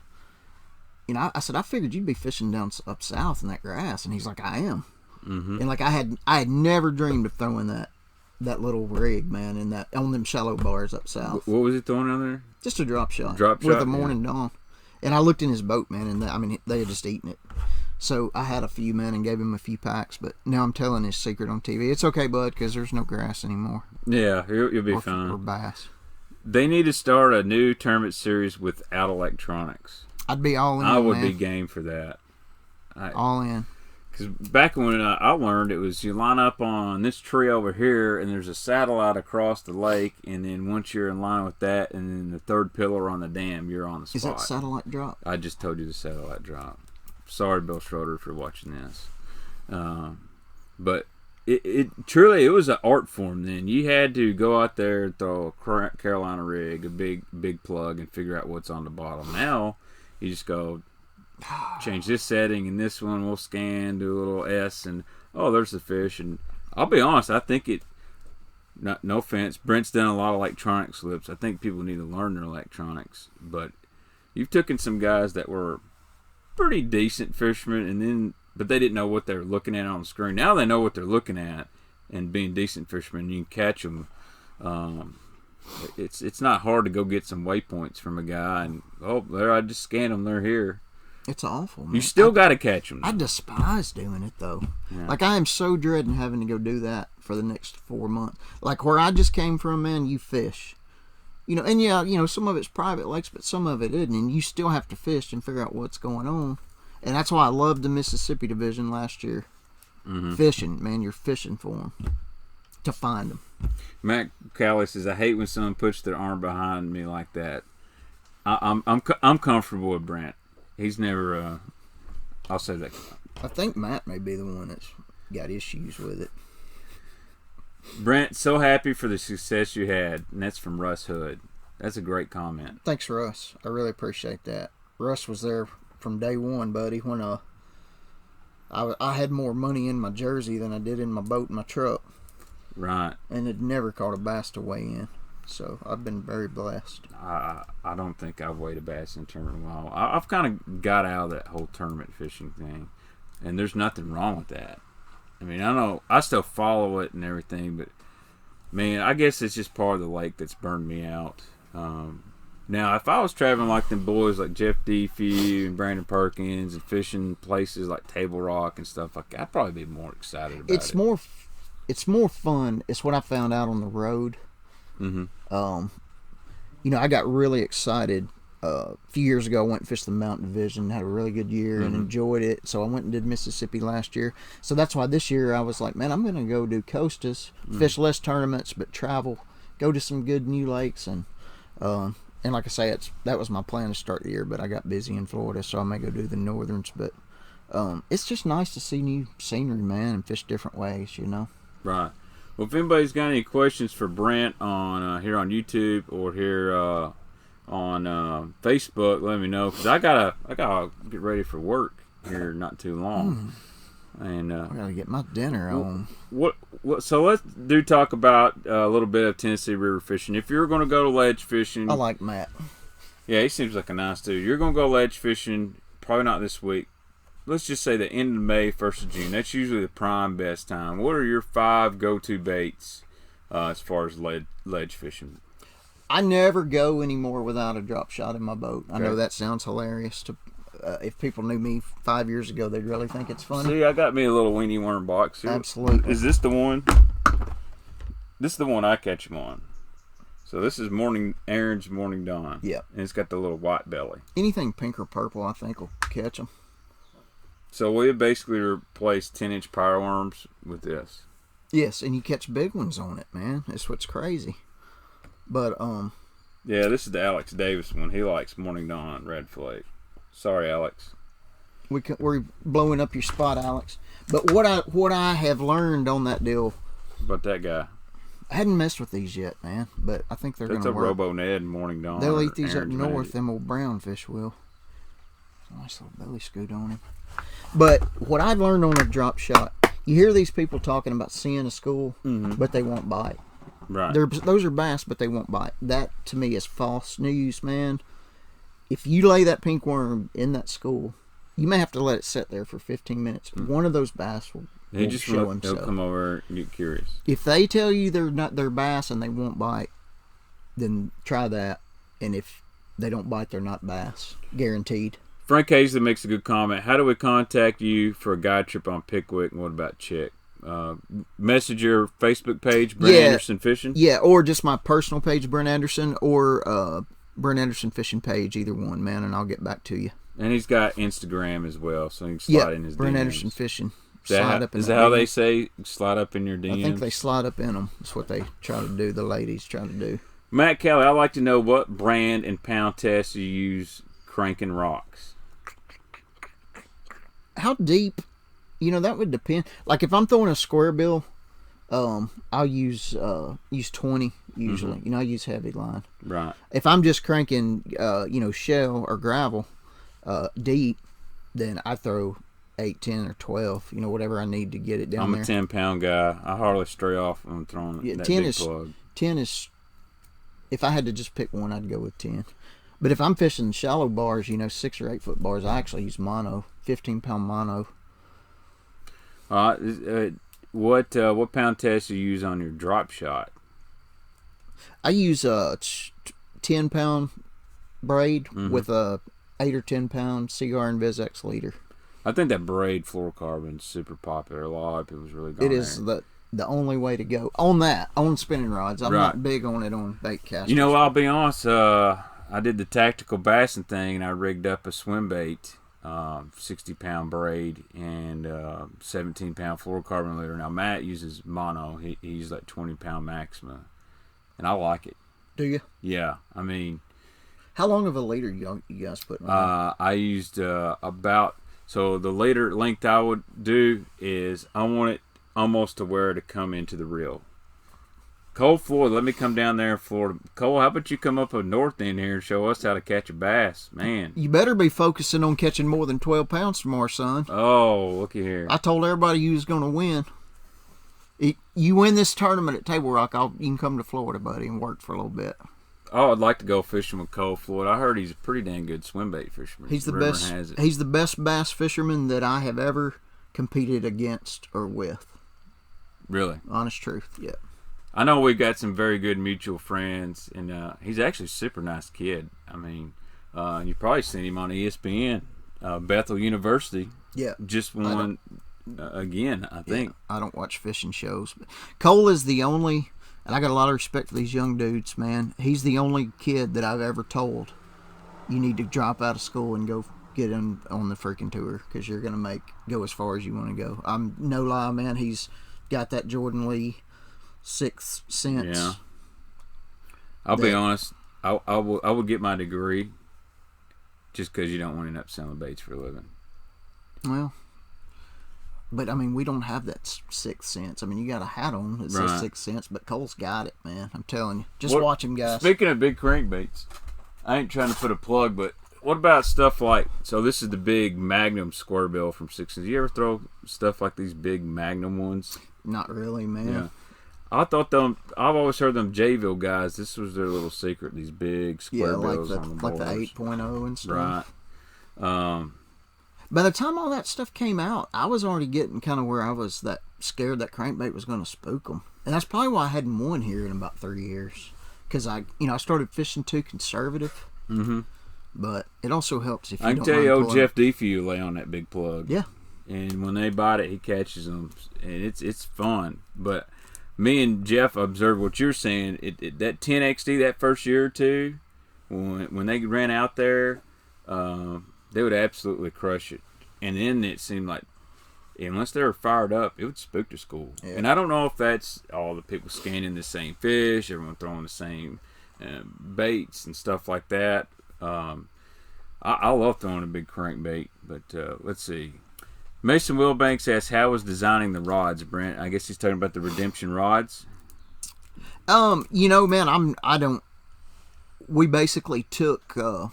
I said I figured you'd be fishing down up south in that grass." And he's like, "I am." Mm-hmm. And like I had never dreamed of throwing that little rig, man, in that on them shallow bars up south. What was he throwing on there? Just a drop shot. Drop shot with a morning dawn. And I looked in his boat, man, and they had just eaten it. So I had a few, man, and gave him a few packs. But now I'm telling his secret on TV. It's okay, bud, because there's no grass anymore. Yeah, you'll be fine. Or bass. They need to start a new tournament series without electronics. I'd be all in. I would man. be game for that. All in. Because back when I learned, it was you line up on this tree over here, and there's a satellite across the lake, and then once you're in line with that, and then the third pillar on the dam, you're on the spot. Is that satellite drop? I just told you the satellite drop. Sorry, Bill Schroeder, if you're watching this. But it truly, it was an art form then. You had to go out there and throw a Carolina rig, a big plug, and figure out what's on the bottom. Now, you just go... change this setting and this one we'll scan, do a little S, and there's the fish. And I'll be honest, I think no offense, Brent's done a lot of electronic slips. I think people need to learn their electronics, but you've taken some guys that were pretty decent fishermen but they didn't know what they were looking at on the screen. Now they know what they're looking at, and being decent fishermen, you can catch them. It's not hard to go get some waypoints from a guy and there, I just scanned them, they're here. It's awful, man. You still got to catch them. I despise doing it, though. Yeah. Like, I am so dreading having to go do that for the next 4 months. Like, where I just came from, man, you fish. And some of it's private lakes, but some of it isn't. And you still have to fish and figure out what's going on. And that's why I loved the Mississippi division last year. Mm-hmm. Fishing, man, you're fishing for them. To find them. Matt Callie says, I hate when someone puts their arm behind me like that. I'm comfortable with Brent. He's never, I'll say that. I think Matt may be the one that's got issues with it. Brent, so happy for the success you had. And that's from Russ Hood. That's a great comment. Thanks, Russ. I really appreciate that. Russ was there from day one, buddy, when I had more money in my jersey than I did in my boat and my truck. Right. And had never caught a bass to weigh in. So I've been very blessed. I don't think I've weighed a bass in a tournament in a while. I've kind of got out of that whole tournament fishing thing, and there's nothing wrong with that. I mean, I know I still follow it and everything, but man, I guess it's just part of the lake that's burned me out. Now, if I was traveling like them boys like Jeff Deefy and Brandon Perkins and fishing places like Table Rock and stuff like that, I'd probably be more excited about It's it. more fun. It's what I found out on the road. Mm-hmm. You know, I got really excited. A few years ago, I went and fished the Mountain Division, had a really good year and enjoyed it. So I went and did Mississippi last year. So that's why this year I was like, man, I'm going to go do Costas, fish less tournaments, but travel, go to some good new lakes. And like I say, that was my plan to start the year, but I got busy in Florida, so I may go do the Northerns. But it's just nice to see new scenery, man, and fish different ways, you know. Right. Well, if anybody's got any questions for Brent on here on YouTube or here on Facebook, let me know, because I gotta get ready for work here not too long. And I gotta get my dinner on. So let's talk about a little bit of Tennessee river fishing. If you're going to go to ledge fishing, I like Matt. Yeah, he seems like a nice dude. You're going to go ledge fishing, probably not this week. Let's just say the end of May, 1st of June. That's usually the prime best time. What are your 5 go-to baits as far as ledge fishing? I never go anymore without a drop shot in my boat. I Okay. know that sounds hilarious. If people knew me 5 years ago, they'd really think it's funny. See, I got me a little weenie worm box here. Absolutely. Is this the one? This is the one I catch them on. So this is Aaron's Morning Dawn. Yeah. And it's got the little white belly. Anything pink or purple, I think, will catch them. So we basically replaced 10-inch power worms with this. Yes, and you catch big ones on it, man. That's what's crazy. But Yeah, this is the Alex Davis one. He likes Morning Dawn Red Flake. Sorry, Alex. we're blowing up your spot, Alex. But what I have learned on that deal, About that guy. I hadn't messed with these yet, man. But I think they're going That's to a work. Robo Ned and Morning Dawn. They'll or eat these Aaron's up north. Magic. Them old brown fish will. Nice little belly scoot on him. But what I've learned on a drop shot, you hear these people talking about seeing a school, but they won't bite. Right. Those are bass, but they won't bite. That to me is false news, man. If you lay that pink worm in that school, you may have to let it sit there for 15 minutes. One of those bass will show They'll himself. come over and get curious. If they tell you they're bass and they won't bite, then try that. And if they don't bite, they're not bass, guaranteed. Frank Hazley makes a good comment. How do we contact you for a guide trip on Pickwick, and what about Chick? Message your Facebook page, Brent Anderson Fishing? Yeah, or just my personal page, Brent Anderson, or Brent Anderson Fishing page, either one, man, and I'll get back to you. And he's got Instagram as well, so you can slide in his Brent DMs. Anderson Fishing. Is that how they say slide up in your DMs? I think they slide up in them. That's what they try to do, the ladies try to do. Matt Kelly, I'd like to know what brand and pound test you use cranking rocks. How deep? You know, that would depend. Like if I'm throwing a square bill, I'll use 20 usually. You know, I use heavy line. Right. If I'm just cranking, shell or gravel deep, then I throw 8, 10, or 12. You know, whatever I need to get it down there. I'm a 10-pound guy. I hardly stray off when I'm throwing that 10 big is plug. 10 is. If I had to just pick one, I'd go with 10. But if I'm fishing shallow bars, 6 or 8 foot bars, I actually use mono, 15-pound mono. What pound test do you use on your drop shot? I use a 10-pound braid with a 8 or 10-pound Cigar and VizX leader. I think that braid fluorocarbon is super popular. A lot of people's really going It is there. the only way to go on spinning rods. I'm Right. not big on it on bait casters. You know, I'll be honest. I did the tactical bassing thing, and I rigged up a swim bait, 60-pound braid and 17-pound fluorocarbon leader. Now Matt uses mono. He uses like 20-pound Maxima, and I like it. Do you? Yeah, I mean, How long of a leader you guys put on? I used so the leader length I would do is I want it almost to where to come into the reel. Cole Floyd, let me come down there in Florida. Cole, how about you come up a north end here and show us how to catch a bass, man? You better be focusing on catching more than 12 pounds tomorrow, son. Oh, looky here. I told everybody you was going to win. You win this tournament at Table Rock, you can come to Florida, buddy, and work for a little bit. Oh, I'd like to go fishing with Cole Floyd. I heard he's a pretty dang good swim bait fisherman. He's the Rumor best. has it. He's the best bass fisherman that I have ever competed against or with. Really? Honest truth, yeah. I know we've got some very good mutual friends, and he's actually a super nice kid. I mean, you've probably seen him on ESPN. Bethel University. Yeah. Just won again, I think. Yeah, I don't watch fishing shows. But Cole is the only, and I got a lot of respect for these young dudes, man. He's the only kid that I've ever told, you need to drop out of school and go get in on the freaking tour because you're going to go as far as you want to go. I'm no lie, man. He's got that Jordan Lee sixth sense. Yeah. I'll be honest. I would get my degree just because you don't want to end up selling baits for a living. Well, but I mean, we don't have that sixth sense. I mean, you got a hat on that says sixth sense, but Cole's got it, man. I'm telling you. Just watch him, guys. Speaking of big crankbaits, I ain't trying to put a plug, but what about stuff like, so this is the big Magnum square bill from Stix. You ever throw stuff like these big Magnum ones? Not really, man. Yeah. I thought I've always heard them Jayville guys, this was their little secret, these big square bills on the like the boulders. 8.0 and stuff. Right. By the time all that stuff came out, I was already getting kind of where I was that scared that crankbait was going to spook them. And that's probably why I hadn't won here in about 3 years. Because I started fishing too conservative. Mm-hmm. But it also helps if you I don't can tell you, old pulling. Jeff Defew lay on that big plug. Yeah. And when they bite it, he catches them, and it's fun. But me and Jeff observed what you're saying. That 10XD that first year or two, when they ran out there, they would absolutely crush it. And then it seemed like, unless they were fired up, it would spook the school. Yeah. And I don't know if that's all the people scanning the same fish, everyone throwing the same baits and stuff like that. I love throwing a big crankbait, but let's see. Mason Wilbanks asks, how was designing the rods, Brent? I guess he's talking about the Redemption rods. Man, we basically took, I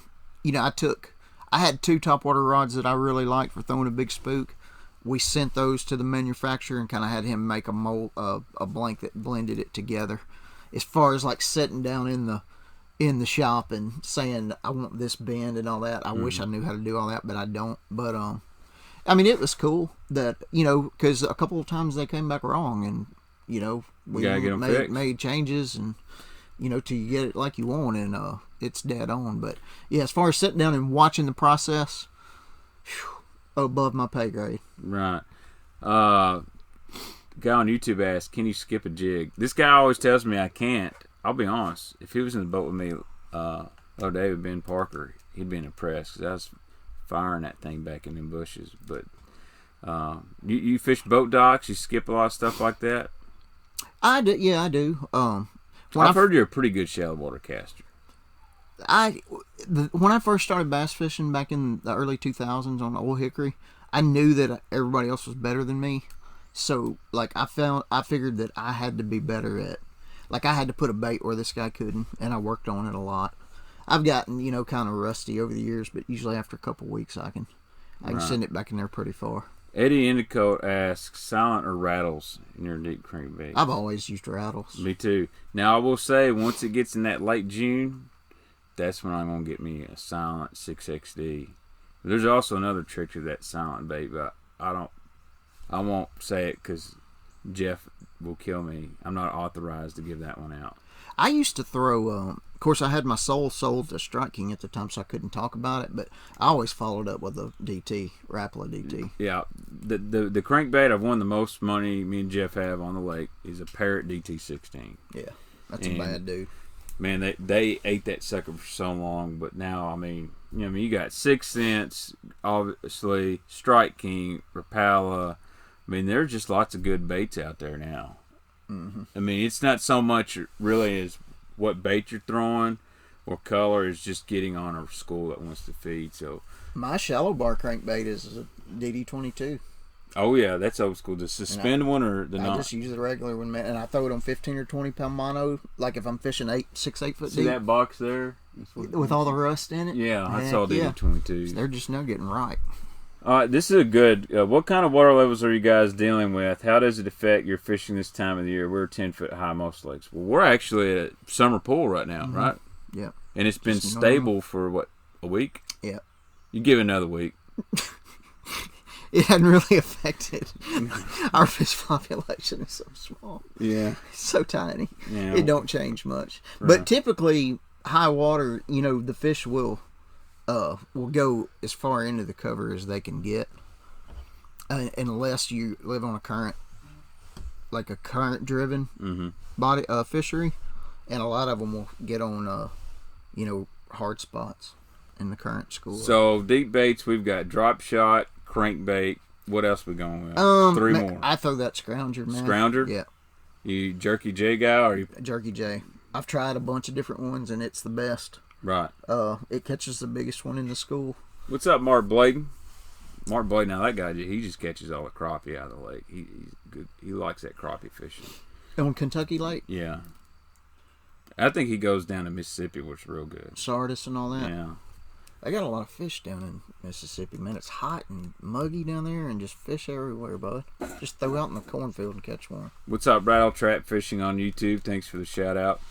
had 2 topwater rods that I really liked for throwing a big spook. We sent those to the manufacturer and kind of had him make a mold, a blank that blended it together. As far as like sitting down in the shop and saying I want this bend and all that, I wish I knew how to do all that, but I don't. But I mean, it was cool that because a couple of times they came back wrong, and we made changes and till you get it like you want, and it's dead on. But yeah, as far as sitting down and watching the process, above my pay grade. Right. Guy on YouTube asked, can you skip a jig? This guy always tells me I can't. I'll be honest. If he was in the boat with me, David Ben Parker, he'd been impressed because I was firing that thing back in them bushes. But you fish boat docks? You skip a lot of stuff like that? I do. Yeah, I do. I've heard you're a pretty good shallow water caster. When I first started bass fishing back in the early 2000s on Old Hickory, I knew that everybody else was better than me. So, like, I figured that I had to be better at, like, I had to put a bait where this guy couldn't, and I worked on it a lot. I've gotten, kind of rusty over the years, but usually after a couple weeks, I can send it back in there pretty far. Eddie Indicote asks, silent or rattles in your deep crankbait? I've always used rattles. Me too. Now, I will say, once it gets in that late June, that's when I'm going to get me a silent 6XD. There's also another trick to that silent bait, but I won't say it because Jeff will kill me. I'm not authorized to give that one out. I used to throw, of course, I had my soul sold to Strike King at the time, so I couldn't talk about it, but I always followed up with a DT, Rapala DT. Yeah, the crankbait I've won the most money me and Jeff have on the lake is a Parrot DT16. Yeah, that's a bad dude. Man, they ate that sucker for so long, but now, I mean, you got 6 Cents, obviously, Strike King, Rapala. I mean, there's just lots of good baits out there now. Mm-hmm. I mean, it's not so much really as what bait you're throwing or color, is just getting on a school that wants to feed. So my shallow bar crankbait is a DD22. Oh yeah, that's old school. The suspend one or the I just use the regular one, man, and I throw it on 15 or 20 pound mono. Like if I'm fishing 8 foot deep. See that box there with all the rust in it? Yeah, that's all DD22. They're just now getting right. All right, this is a good. What kind of water levels are you guys dealing with? How does it affect your fishing this time of the year? We're 10 foot high most lakes. Well, we're actually at summer pool right now, right? Yeah. And it's been stable for what, a week? Yeah. You give it another week. it hadn't really affected. Our fish population is so small. Yeah. It's so tiny. Yeah. It don't change much. Right. But typically, high water, the fish will go as far into the cover as they can get, unless you live on a current, like a current-driven body fishery, and a lot of them will get on, hard spots in the current school. So deep baits, we've got drop shot, crankbait. What else we going with? 3 more. I throw that scrounger, man. Scrounger? Yeah. You jerky J guy or you? Jerky J. I've tried a bunch of different ones, and it's the best. Right. It catches the biggest one in the school. What's up, Mark Bladen? Mark Bladen, now that guy, he just catches all the crappie out of the lake. He's good. He likes that crappie fishing. On Kentucky Lake? Yeah. I think he goes down to Mississippi, which is real good. Sardis and all that? Yeah. I got a lot of fish down in Mississippi, man. It's hot and muggy down there and just fish everywhere, bud. Just throw out in the cornfield and catch one. What's up, Rattle Trap Fishing on YouTube? Thanks for the shout out.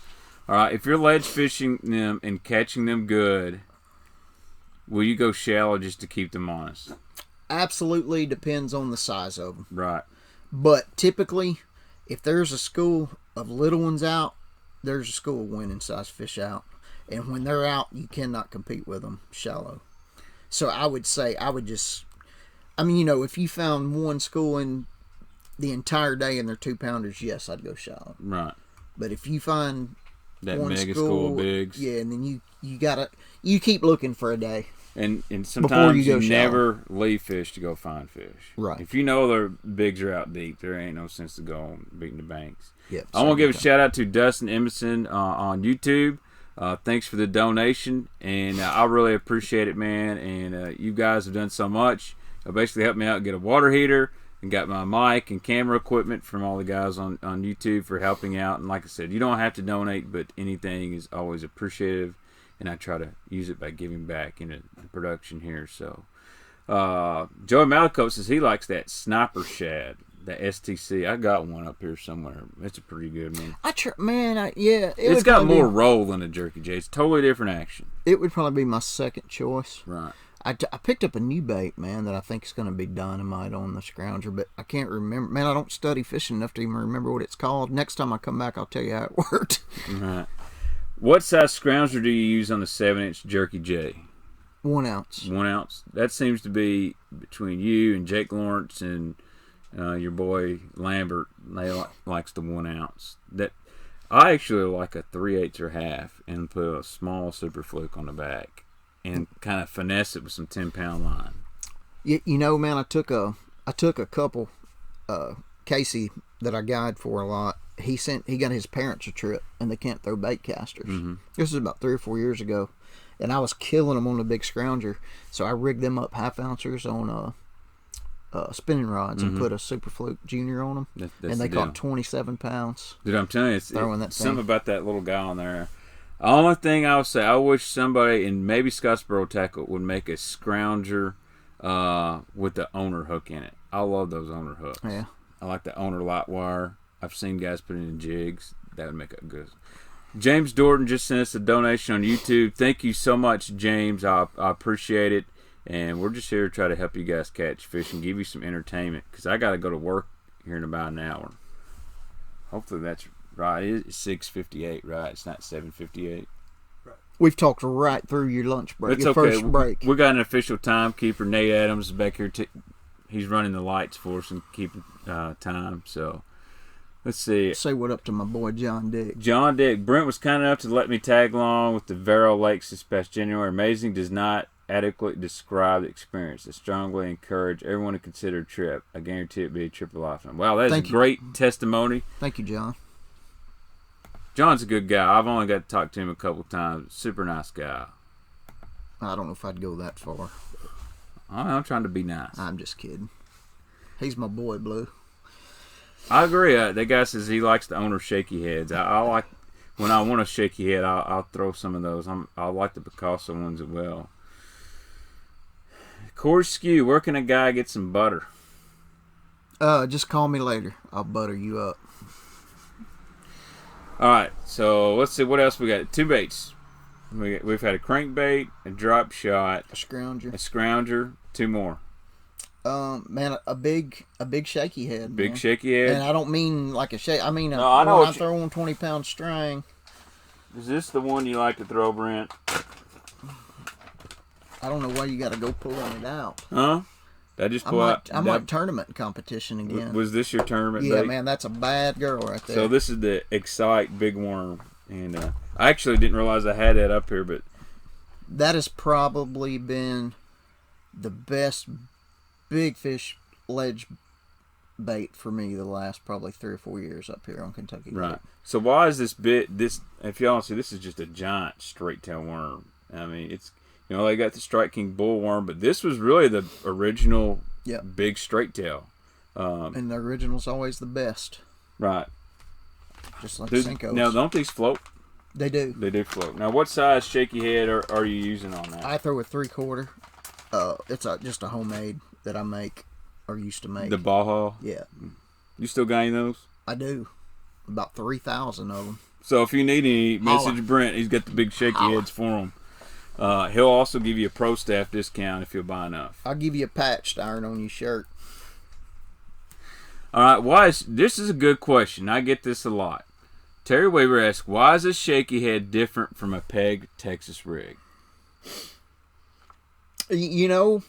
All right, if you're ledge fishing them and catching them good, will you go shallow just to keep them honest? Absolutely depends on the size of them. Right. But typically, if there's a school of little ones out, there's a school of winning size fish out. And when they're out, you cannot compete with them shallow. So I would say, if you found one school in the entire day and they're 2-pounders, yes, I'd go shallow. Right. But if you find that one mega school of bigs. Yeah, and then you keep looking for a day. And sometimes you shallow. never leave fish to go find fish. Right. If you know their bigs are out deep, there ain't no sense to go on beating the banks. Yep, I want to give a shout out to Dustin Emerson on YouTube. Thanks for the donation, and I really appreciate it, man. And you guys have done so much. Basically helped me out get a water heater and got my mic and camera equipment from all the guys on YouTube for helping out. And like I said, you don't have to donate, but anything is always appreciative. And I try to use it by giving back into the production here. So, Joey Malaco says he likes that sniper shad, the STC. I got one up here somewhere. It's a pretty good one. It's got more roll than a jerky J. It's totally different action. It would probably be my second choice. Right. I picked up a new bait, man, that I think is going to be dynamite on the scrounger, but I can't remember. Man, I don't study fishing enough to even remember what it's called. Next time I come back, I'll tell you how it worked. Right. What size scrounger do you use on the 7-inch jerky J? 1 ounce. 1 ounce. That seems to be between you and Jake Lawrence and your boy Lambert. They likes the 1 ounce. That I actually like a 3/8 or half and put a small super fluke on the back and kind of finesse it with some 10-pound line. Man, I took a couple. Casey that I guide for a lot. He got his parents a trip, and they can't throw bait casters. Mm-hmm. This was about 3 or 4 years ago, and I was killing them on a big scrounger. So I rigged them up 1/2 ouncers on spinning rods and put a Super Fluke Junior on them, and they caught 27 pounds. Dude, I'm telling you, it's something about that little guy on there. The only thing I would say, I wish somebody in maybe Scottsboro Tackle would make a scrounger with the owner hook in it. I love those owner hooks. Yeah. I like the owner light wire. I've seen guys put it in jigs. That would make it good. James Dorton just sent us a donation on YouTube. Thank you so much, James. I appreciate it. And we're just here to try to help you guys catch fish and give you some entertainment, because I got to go to work here in about an hour. Hopefully that's right. It's 6:58, right? It's not 7:58. We've talked right through your lunch break. It's your okay. First break. We got an official timekeeper. Nate Adams is back here. He's running the lights for us and keeping time. So let's see. Say what up to my boy John Dick. John Dick. Brent was kind enough to let me tag along with the Vero Lakes this past January. Amazing does not adequately describe the experience. I strongly encourage everyone to consider a trip. I guarantee it'll be a trip of a lifetime. Wow, that's a great testimony. Thank you, John. John's a good guy. I've only got to talk to him a couple times. Super nice guy. I don't know if I'd go that far. I'm trying to be nice. I'm just kidding. He's my boy, Blue. I agree. That guy says he likes the owner shaky heads. I like, when I want a shaky head, I'll throw some of those. I like the Picasso ones as well. Corey Skew, where can a guy get some butter? Just call me later. I'll butter you up. All right, so let's see what else we got. 2 baits. We've had a crankbait, a drop shot, A scrounger. a scrounger, 2 more. Man, a big shaky head. Big man. shaky head. And I don't mean like a shake. I mean, No, I know when what I throw on 20-pound string. Is this the one you like to throw, Brent? I don't know why you got to go pulling it out. Huh? Did I just pull out? I'm like tournament competition again. Was this your tournament Yeah, bait? man, that's a bad girl right there. So this is the Excite Big Worm, and I actually didn't realize I had that up here, but that has probably been the best big fish ledge bait for me the last probably 3 or 4 years up here on Kentucky. right. Bait. So why is this bit? This, if y'all see, this is just a giant straight tail worm. I mean, it's, you know, they got the Strike King bull worm, but this was really the original big straight tail. And the original's always the best. Right. Just like Cinco's. Now, don't these float? They do. They do float. Now, what size shaky head are you using on that? I throw a 3/4. It's just a homemade that I make or used to make. The Baja? Yeah. You still got any of those? I do. About 3,000 of them. So if you need any, message Brent. He's got the big shaky heads for them. He'll also give you a pro staff discount if you'll buy enough. I'll give you a patch to iron on your shirt. All right, this is a good question. I get this a lot. Terry Weaver asks, why is a shaky head different from a peg Texas rig? You know,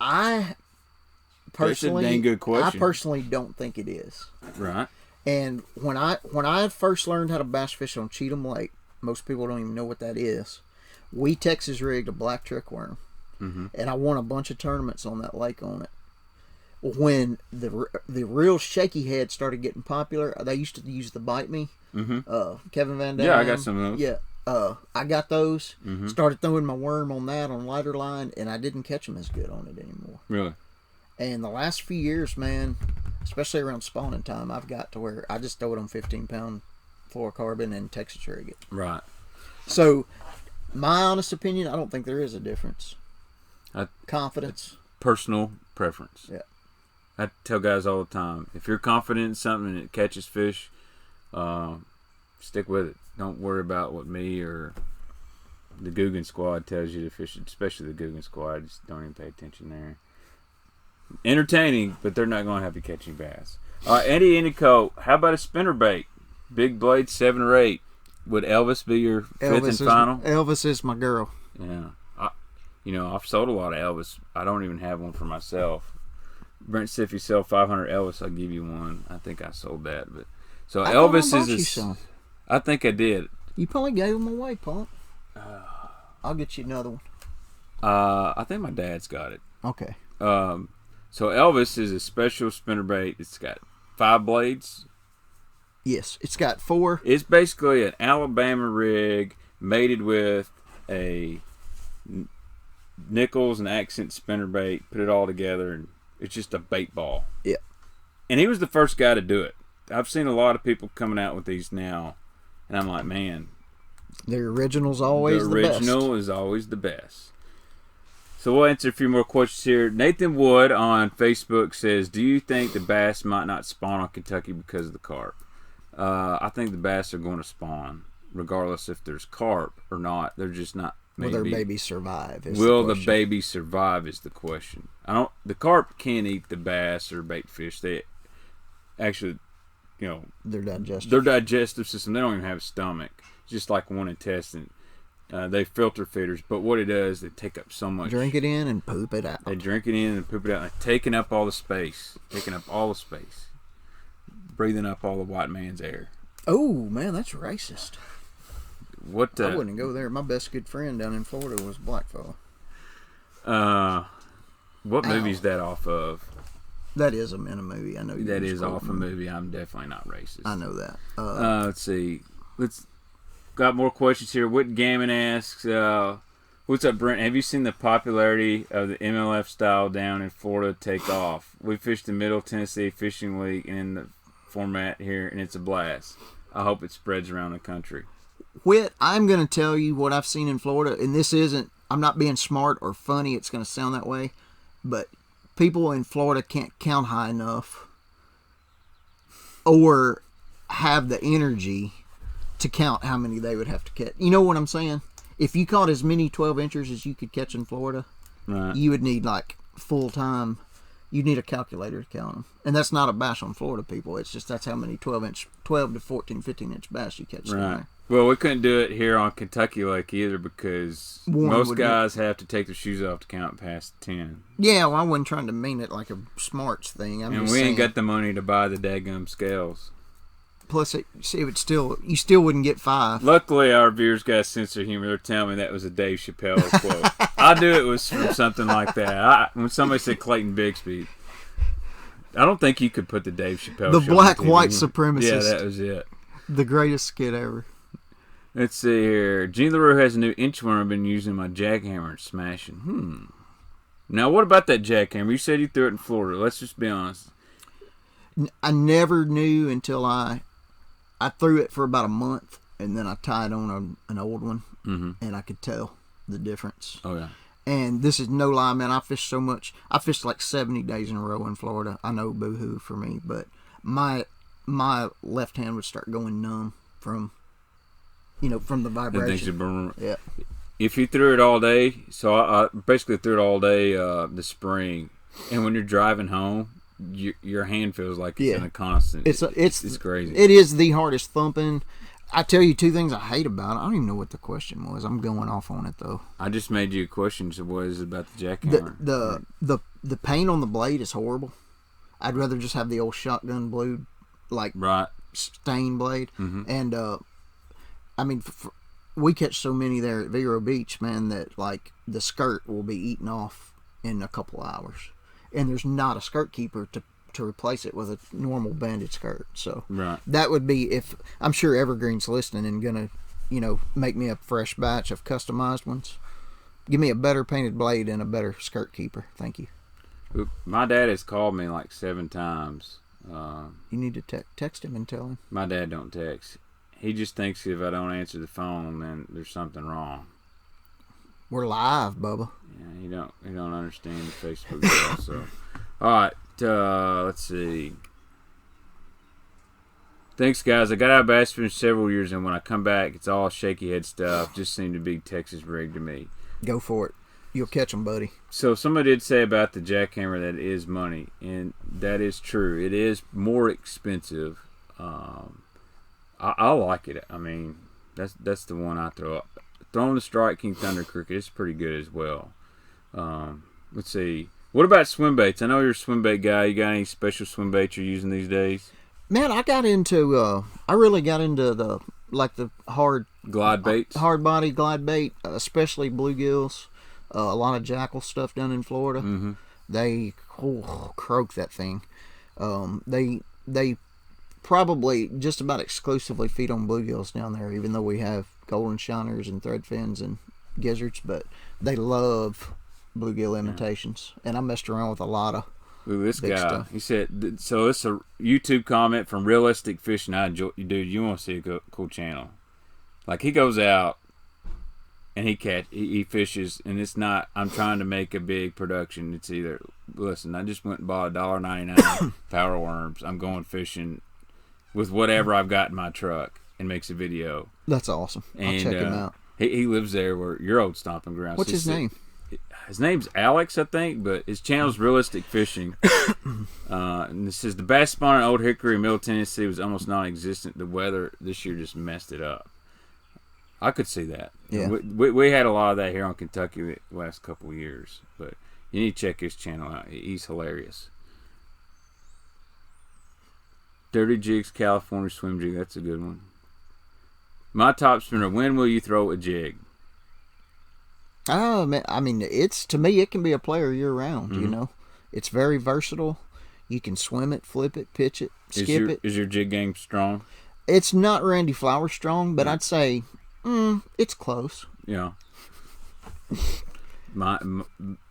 I personally, That's a dang good question. I personally don't think it is. Right. And when I first learned how to bass fish on Cheatham Lake, most people don't even know what that is. We Texas rigged a black trickworm, and I won a bunch of tournaments on that lake on it. When the real shaky head started getting popular, they used to use the Bite Me. Kevin Van Dam. Yeah, I got some of those. Yeah, I got those. Started throwing my worm on that on lighter line, and I didn't catch them as good on it anymore. Really? And the last few years, man, especially around spawning time, I've got to where I just throw it on 15-pound fluorocarbon and Texas rig it. Right. So, my honest opinion, I don't think there is a difference. Confidence. Personal preference. Yeah. I tell guys all the time, if you're confident in something and it catches fish, stick with it. Don't worry about what me or the Guggen squad tells you to fish, especially the Guggen squad. Just don't even pay attention there. Entertaining, but they're not going to have you catching bass. All right, Andy Indico, how about a spinnerbait? Big blade, 7 or 8. Would Elvis be your fifth and final? Elvis is my girl. Yeah. I've sold a lot of Elvis. I don't even have one for myself. Brent said if you sell 500 Elvis, I'll give you one. I think I sold that. But so I Elvis thought I bought is you some. I think I did. You probably gave them away, Punk. I'll get you another one. I think my dad's got it. Okay. So Elvis is a special spinnerbait. It's got 5 blades. Yes, it's got 4. It's basically an Alabama rig mated with a Nichols and Accent spinnerbait. Put it all together, and it's just a bait ball. Yeah. And he was the first guy to do it. I've seen a lot of people coming out with these now, and I'm like, man, the original's always the best. The original is always the best. So we'll answer a few more questions here. Nathan Wood on Facebook says, do you think the bass might not spawn on Kentucky because of the carp? I think the bass are going to spawn, regardless if there's carp or not. They're just not. Will their babies survive? Will the baby survive is the question. The carp can't eat the bass or bait fish. They actually, their digestive system. They don't even have a stomach. It's just like one intestine. They filter feeders, but what it does, they take up so much. Drink it in and poop it out. They drink it in and poop it out. They're taking up all the space. Breathing up all the white man's air. Oh, man, that's racist. What? I wouldn't go there. My best good friend down in Florida was a black fella. What movie's that off of? That is in a movie. I know that is off a movie. I'm definitely not racist. I know that. Let's see. Got more questions here. Whit Gammon asks, what's up, Brent? Have you seen the popularity of the MLF style down in Florida take off? We fished the Middle Tennessee Fishing League in the format here, and it's a blast. I hope it spreads around the country. Whit, I'm going to tell you what I've seen in Florida, and this isn't, I'm not being smart or funny, it's going to sound that way, but people in Florida can't count high enough or have the energy to count how many they would have to catch. You know what I'm saying? If you caught as many 12 inchers as you could catch in Florida, right, you would need like full time, you need a calculator to count them. And that's not a bash on Florida people. It's just that's how many 12 to 14, 15-inch bass you catch down Right. there. Well, we couldn't do it here on Kentucky Lake either because most guys have to take their shoes off to count past 10. Yeah, well, I wasn't trying to mean it like a smarts thing. I'm And just we saying, ain't got the money to buy the daggum scales. plus, you still wouldn't get 5. Luckily, our viewers got a sense of humor. They're telling me that was a Dave Chappelle quote. I knew it was from something like that. When somebody said Clayton Bigsby, I don't think you could put the Dave Chappelle The show black on TV. white supremacist. Yeah, that was it. The greatest skit ever. Let's see here. Gene LaRue has a new inchworm I've been using my jackhammer and smashing. Now, what about that jackhammer? You said you threw it in Florida. Let's just be honest. I never knew until I threw it for about a month, and then I tied on an old one, and I could tell the difference. Oh, yeah. And this is no lie, man. I fished so much. I fished like 70 days in a row in Florida. I know, boo-hoo for me, but my left hand would start going numb from the vibration. Yeah. If you threw it all day, so I basically threw it all day this spring, and when you're driving home, your hand feels like it's in a constant. It's crazy. It is the hardest thumping. I tell you 2 things I hate about it. I don't even know what the question was. I'm going off on it though. I just made you a question. So what is it about the jackhammer? The paint on the blade is horrible. I'd rather just have the old shotgun blade, like stain blade. And I mean, we catch so many there at Vero Beach, man, that like the skirt will be eaten off in a couple hours, and there's not a skirt keeper to replace it with a normal banded skirt. So that would be, if I'm sure Evergreen's listening and gonna make me a fresh batch of customized ones. Give me a better painted blade and a better skirt keeper. Thank you. My dad has called me like 7 times. You need to text him and tell him. My dad don't text. He just thinks if I don't answer the phone, then there's something wrong. We're live, Bubba. Yeah, he don't understand the Facebook deal. So, all right, let's see. Thanks, guys. I got out of bass fishing several years, and when I come back, it's all shaky head stuff. Just seemed to be Texas rig to me. Go for it. You'll catch them, buddy. So somebody did say about the jackhammer that it is money, and that is true. It is more expensive. I like it. I mean, that's the one I throw up. Throwing the Strike King Thunder Cricket is pretty good as well. Let's see. What about swim baits? I know you're a swim bait guy. You got any special swim baits you're using these days? Man, I really got into the hard glide baits, hard body glide bait, especially bluegills. A lot of jackal stuff down in Florida. They croak that thing. They probably just about exclusively feed on bluegills down there, even though we have golden shiners and threadfins and gizzards, but they love bluegill imitations. And I messed around with a lot of this big guy stuff. He said, so it's a YouTube comment from Realistic Fishing. Dude, you want to see a cool channel. Like, he goes out and he fishes, and it's not, I'm trying to make a big production. It's either, listen, I just went and bought $1.99 power worms. I'm going fishing with whatever I've got in my truck, and makes a video. That's awesome. I'll check him out. He lives there where your old stomping grounds. What's his name? His name's Alex, I think, but his channel's Realistic Fishing. And this says the bass spawn in Old Hickory, Middle Tennessee was almost non-existent. The weather this year just messed it up. I could see that. Yeah. We had a lot of that here on Kentucky the last couple of years, but you need to check his channel out. He's hilarious. Dirty Jigs California Swim Jig. That's a good one. My top spinner. When will you throw a jig? Oh, man, I mean, to me, it can be a player year round. You know, it's very versatile. You can swim it, flip it, pitch it, skip it. Is your jig game strong? It's not Randy Flower strong, but I'd say it's close. Yeah.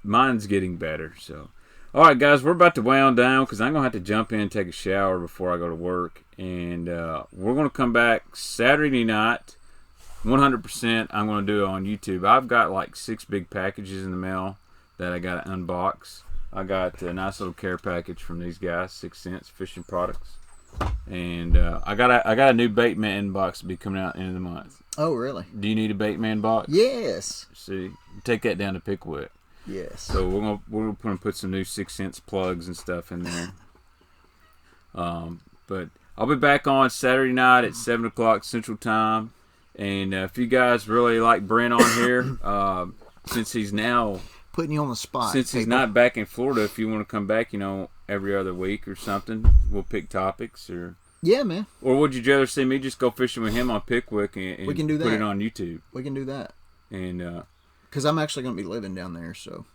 Mine's getting better. So, all right, guys, we're about to wound down because I'm gonna have to jump in and take a shower before I go to work, and we're gonna come back Saturday night. 100% I'm going to do it on YouTube. I've got like 6 big packages in the mail that I got to unbox. I got a nice little care package from these guys, 6 Cents Fishing Products. And I got a new Baitman box to be coming out end of the month. Oh, really? Do you need a Baitman box? Yes. See, take that down to Pickwick. Yes. So we're gonna put some new 6 cents plugs and stuff in there. But I'll be back on Saturday night at 7 o'clock Central Time. And if you guys really like Brent on here, since he's now putting you on the spot. Since he's not back in Florida, if you want to come back, every other week or something, we'll pick topics or. Yeah, man. Or would you rather see me just go fishing with him on Pickwick and we can do that. Put it on YouTube? We can do that. And because I'm actually going to be living down there, so.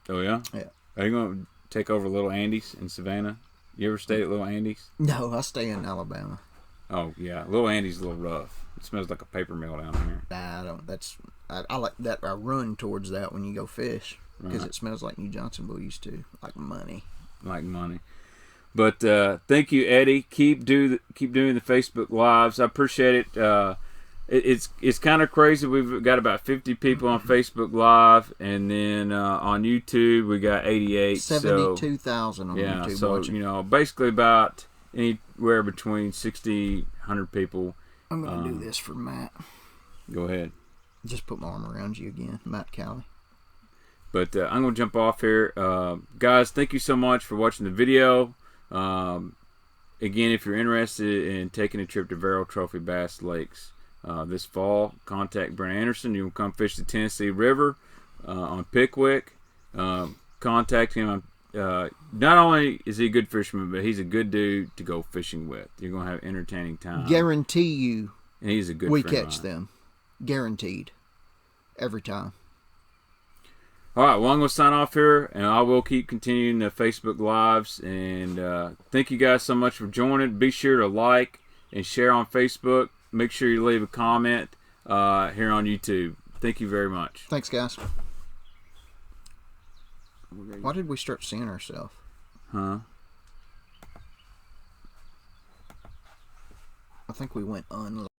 Oh yeah. Yeah. Are you going to take over Little Andy's in Savannah? You ever stay at Little Andy's? No, I stay in Alabama. Oh yeah, Little Andy's a little rough. It smells like a paper mill down here. Nah, I don't. I like that. I run towards that when you go fish because it smells like New Johnsonville used to, like money. Like money. But thank you, Eddie. Keep doing the Facebook Lives. I appreciate it. It's kind of crazy. We've got about 50 people on Facebook Live, and then on YouTube we got 88. 72,000 on YouTube so watching. Basically about anywhere between 60, 100 people. I'm gonna do this for Matt. Go ahead. Just put my arm around you again, Matt Cowley. But I'm gonna jump off here, guys. Thank you so much for watching the video. Again, if you're interested in taking a trip to Vero Trophy Bass Lakes this fall, contact Brent Anderson. You can come fish the Tennessee River on Pickwick. Contact him. Not only is he a good fisherman, but he's a good dude to go fishing with. You're going to have entertaining time. Guarantee you and he's a good we friend catch them. Guaranteed. Every time. All right, well, I'm going to sign off here, and I will keep continuing the Facebook Lives. And thank you guys so much for joining. Be sure to like and share on Facebook. Make sure you leave a comment here on YouTube. Thank you very much. Thanks, guys. Why did we start seeing ourselves? Huh? I think we went unlive.